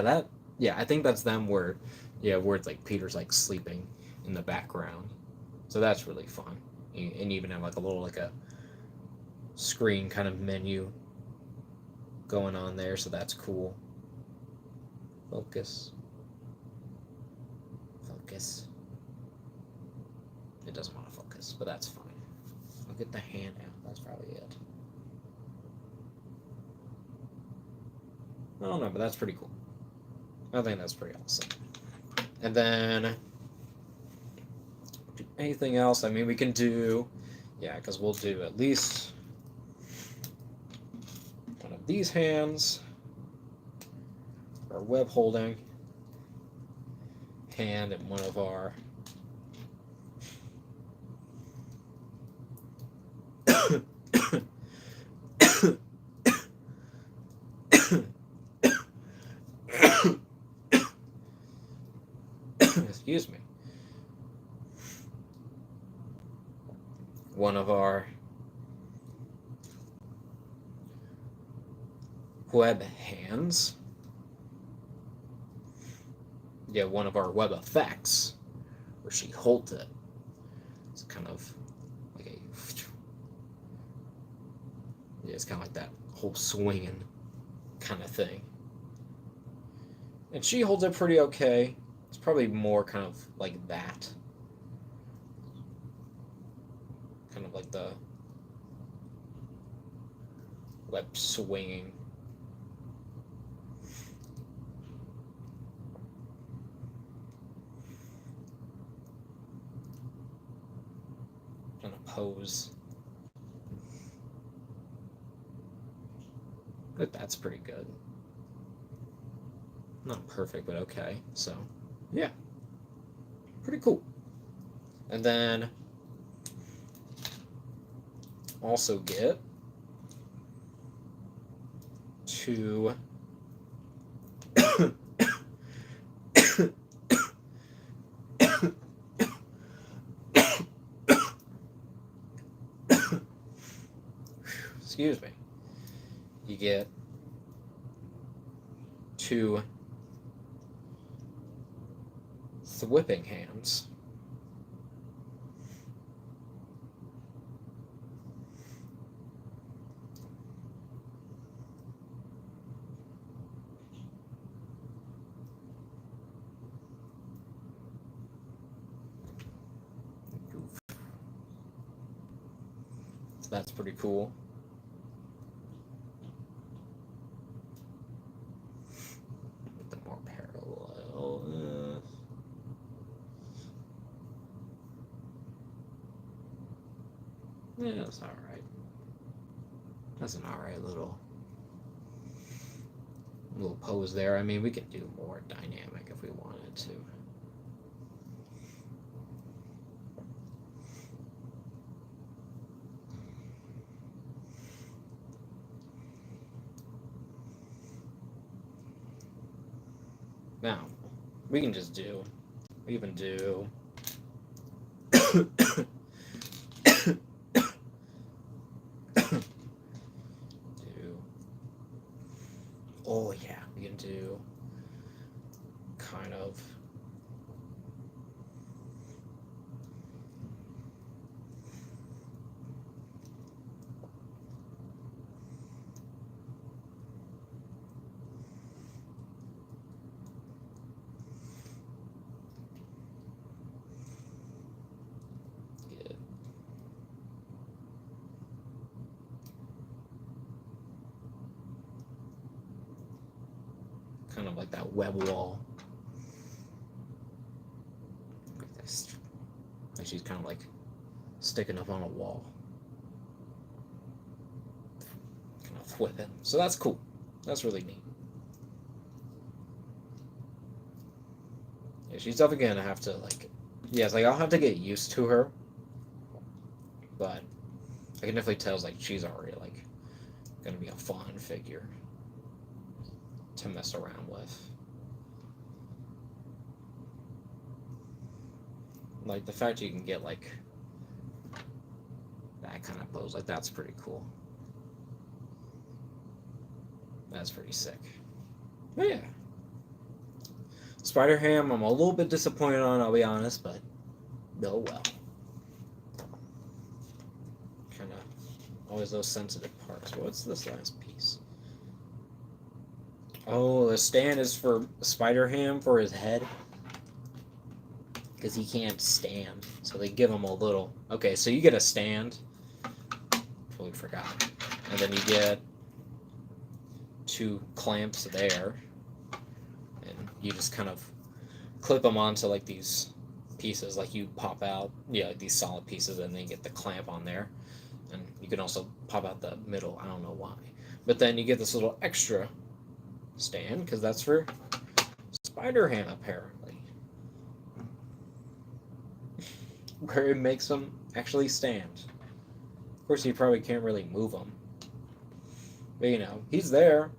yeah, I think that's them where it's like Peter's like sleeping in the background. So that's really fun. And even have like a little like a screen kind of menu going on there, so that's cool. Focus. It doesn't want to focus, but that's fine. I'll get the hand out. That's probably it. I don't know, but that's pretty cool. I think that's pretty awesome. And then, anything else? I mean, we can do, because we'll do at least one of these hands, our web holding hand, and one of our excuse me, one of our web hands. One of our web effects, where she holds it. It's kind of like a, it's kind of like that whole swinging kind of thing. And she holds it pretty okay. It's probably more kind of like that. Kind of like the web swinging. Kind of pose. But that's pretty good. Not perfect, but okay. So, yeah. Pretty cool. And then also get to excuse me. You get two whipping hams. So that's pretty cool. The more parallel. Yeah, that's all right. That's an all right little pose there. I mean, we could do more dynamic if we wanted to. Now, we can just do, we even do oh yeah, we can do kind of kind of like that web wall. Like she's kind of like sticking up on a wall. Kind of whipping. So that's cool. That's really neat. Yeah, she's definitely gonna have to like, yeah, it's like I'll have to get used to her, but I can definitely tell like she's already like gonna be a fun figure to mess around with. Like the fact you can get like that kind of pose, like that's pretty cool. That's pretty sick. But yeah. Spider-Ham, I'm a little bit disappointed on, I'll be honest, but oh well. Kind of always those sensitive parts. What's this last piece? Oh, the stand is for Spider-Ham for his head. Because he can't stand. So they give him a little. Okay, so you get a stand. Totally forgot. And then you get two clamps there. And you just kind of clip them onto like these pieces. Like you pop out, yeah, like these solid pieces, and then you get the clamp on there. And you can also pop out the middle. I don't know why. But then you get this little extra stand, because that's for Spider-Ham, apparently. Where it makes them actually stand. Of course, you probably can't really move them. But, you know, he's there.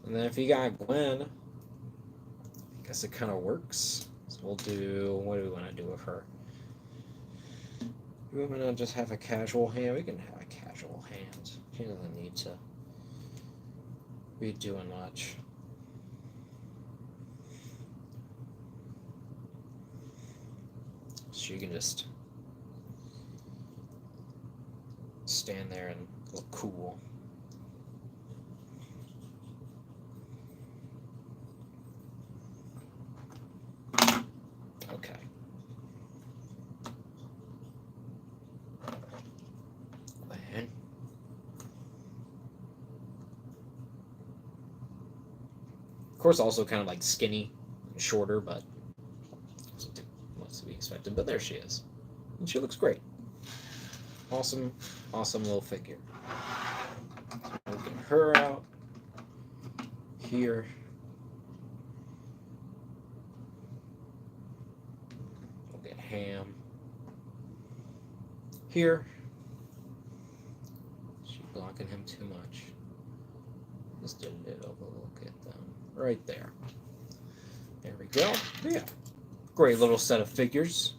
And then if you got Gwen, I guess it kind of works. So we'll do, what do we want to do with her? Do we want to just have a casual hand? We can have a casual hand. She doesn't need to be doing much. So you can just stand there and look cool. Of course, also kind of like skinny and shorter, but what's to be expected. But there she is. And she looks great. Awesome, awesome little figure. We'll get her out here. We'll get Ham here. She's blocking him too much. Just a little look at them right there. There we go. Yeah. Great little set of figures.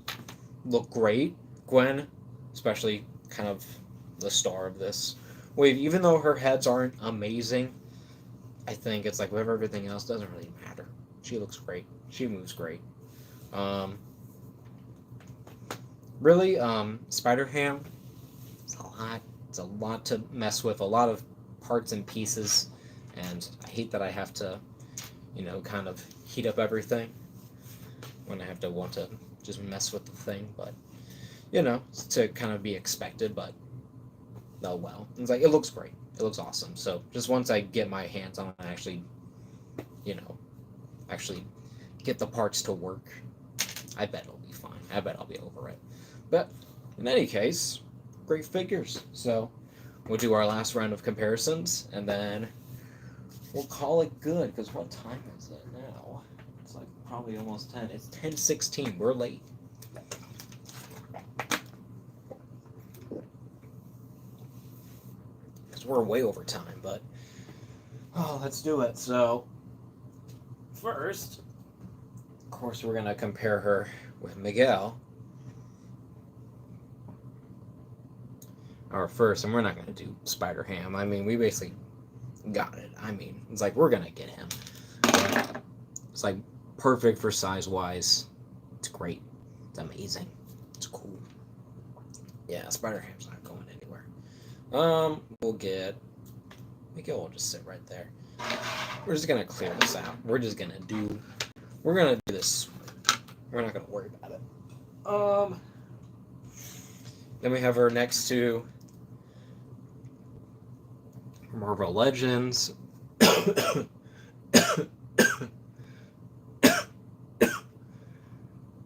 Look great. Gwen, especially kind of the star of this wave, even though her heads aren't amazing, I think it's like with everything else doesn't really matter. She looks great. She moves great. Really, Spider-Ham, it's a lot to mess with, a lot of parts and pieces, and I hate that I have to, kind of heat up everything when I have to want to just mess with the thing, but, it's to kind of be expected, but, oh well. It's like, it looks great. It looks awesome. So, just once I get my hands on it and actually, actually get the parts to work, I bet it'll be fine. I bet I'll be over it. But, in any case, great figures. So, we'll do our last round of comparisons, and then we'll call it good, because what time is it now? It's like probably almost 10. It's 10:16. We're late. Because we're way over time, but let's do it. So, first, of course, we're going to compare her with Miguel. Or first, and we're not going to do Spider-Ham. I mean, we basically got it. I mean, it's like we're going to get him. It's like perfect for size-wise. It's great. It's amazing. It's cool. Yeah, Spider-Ham's not going anywhere. We'll get Miguel will just sit right there. We're just going to clear this out. We're going to do this. We're not going to worry about it. Then we have her next to Marvel Legends.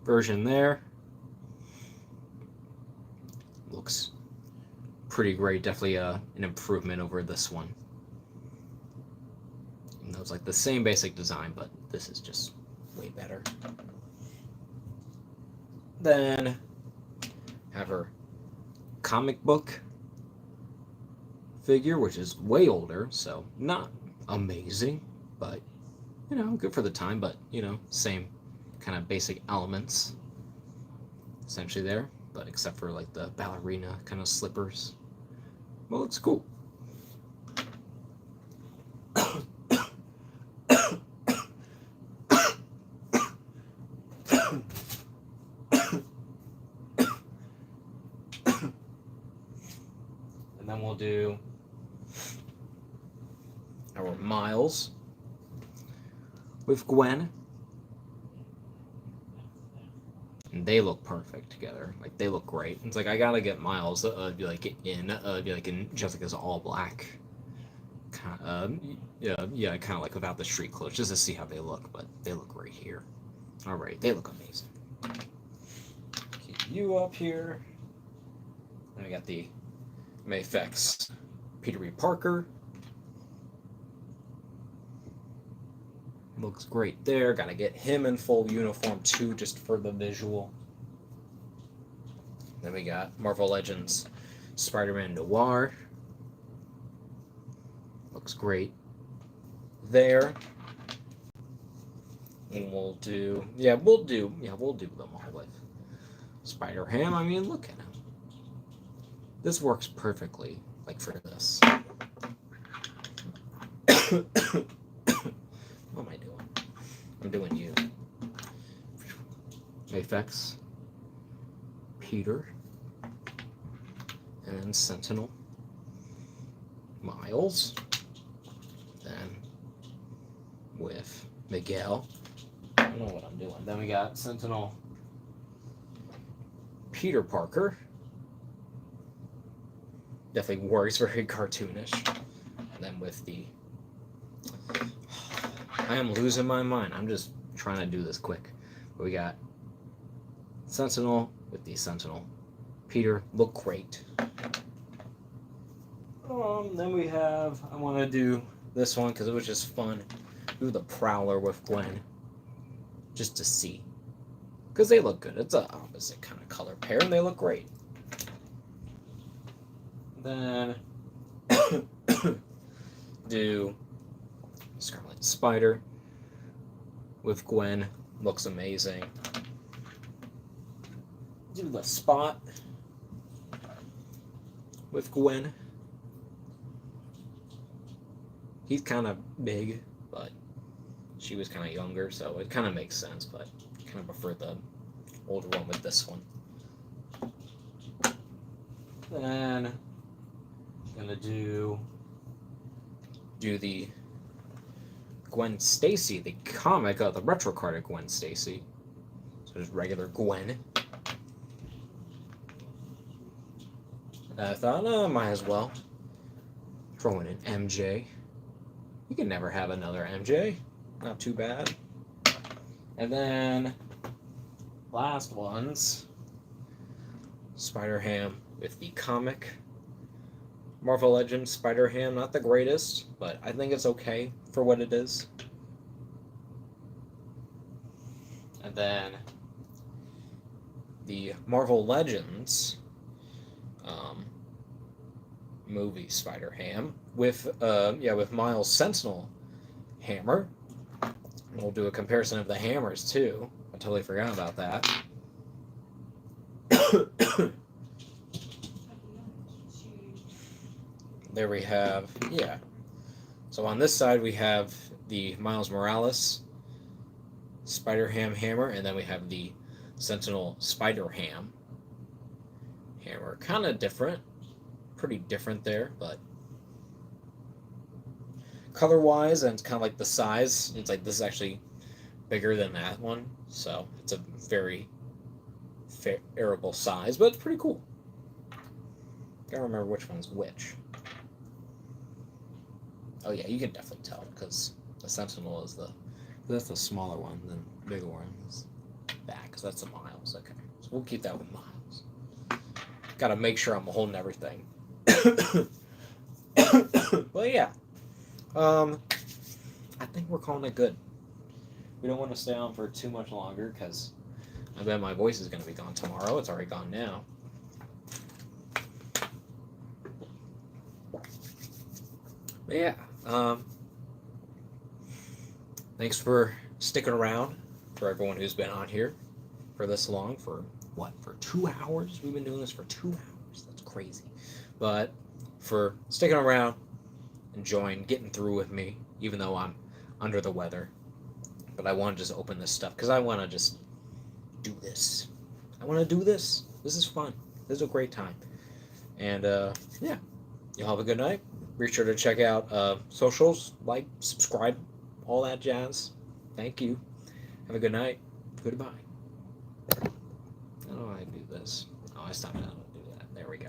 Version there. Looks pretty great. Definitely an improvement over this one. And that was like the same basic design, but this is just way better. Then have her comic book figure, which is way older, so not amazing, but good for the time, but same kind of basic elements essentially there, but except for like the ballerina kind of slippers. Well, it's cool. And then we'll do our Miles with Gwen. And they look perfect together. Like, they look great. It's like, I gotta get Miles in Jessica's all black. Kind of like without the street clothes, just to see how they look, but they look great here. Alright, they look amazing. Keep you up here. And we got the Mayfex Peter B. Parker. Looks great there. Gotta get him in full uniform too, just for the visual. Then we got Marvel Legends Spider-Man Noir. Looks great there. And we'll do them all with Spider-Ham. I mean, look at him. This works perfectly, like, for this. What am I doing? I'm doing you. Mayfex, Peter, and then Sentinel, Miles, then with Miguel. I don't know what I'm doing. Then we got Sentinel, Peter Parker. Definitely works very cartoonish. And then with the... I am losing my mind. I'm just trying to do this quick. But we got Sentinel with the Sentinel. Peter, look great. Then we have, I want to do this one because it was just fun. Do the Prowler with Gwen. Just to see. Because they look good. It's an opposite kind of color pair and they look great. Then do Scarlet Spider with Gwen. Looks amazing. Do the Spot with Gwen. He's kind of big, but she was kind of younger, so it kind of makes sense, but I kind of prefer the older one with this one. Then I'm gonna do the Gwen Stacy, the comic of the retro card of Gwen Stacy. So just regular Gwen. I thought, might as well throw in an MJ. You can never have another MJ. Not too bad. And then last ones, Spider-Ham with the comic. Marvel Legends Spider-Ham, not the greatest, but I think it's okay for what it is. And then the Marvel Legends movie Spider-Ham with Miles Sentinel hammer. We'll do a comparison of the hammers too. I totally forgot about that. There we have, yeah. So on this side we have the Miles Morales Spider-Ham hammer, and then we have the Sentinel Spider-Ham hammer. Kind of different. Pretty different there, but color-wise, and it's kind of like the size. It's like this is actually bigger than that one, so it's a very favorable size, but it's pretty cool. Gotta remember which one's which. Oh yeah, you can definitely tell because the Sentinel is that's the smaller one, than the bigger one is that, because that's the Miles. Okay, so we'll keep that with Miles. Gotta make sure I'm holding everything. Well, yeah. I think we're calling it good. We don't want to stay on for too much longer because I bet my voice is going to be gone tomorrow. It's already gone now. But yeah. Thanks for sticking around, for everyone who's been on here for this long. For what? For 2 hours? We've been doing this for 2 hours. That's crazy. But for sticking around, enjoying getting through with me, even though I'm under the weather. But I want to just open this stuff because I want to just do this. I want to do this. This is fun. This is a great time. And yeah, you'll have a good night. Be sure to check out socials, like, subscribe, all that jazz. Thank you. Have a good night. Goodbye. How do I do this? Oh, I stopped how to do that. There we go.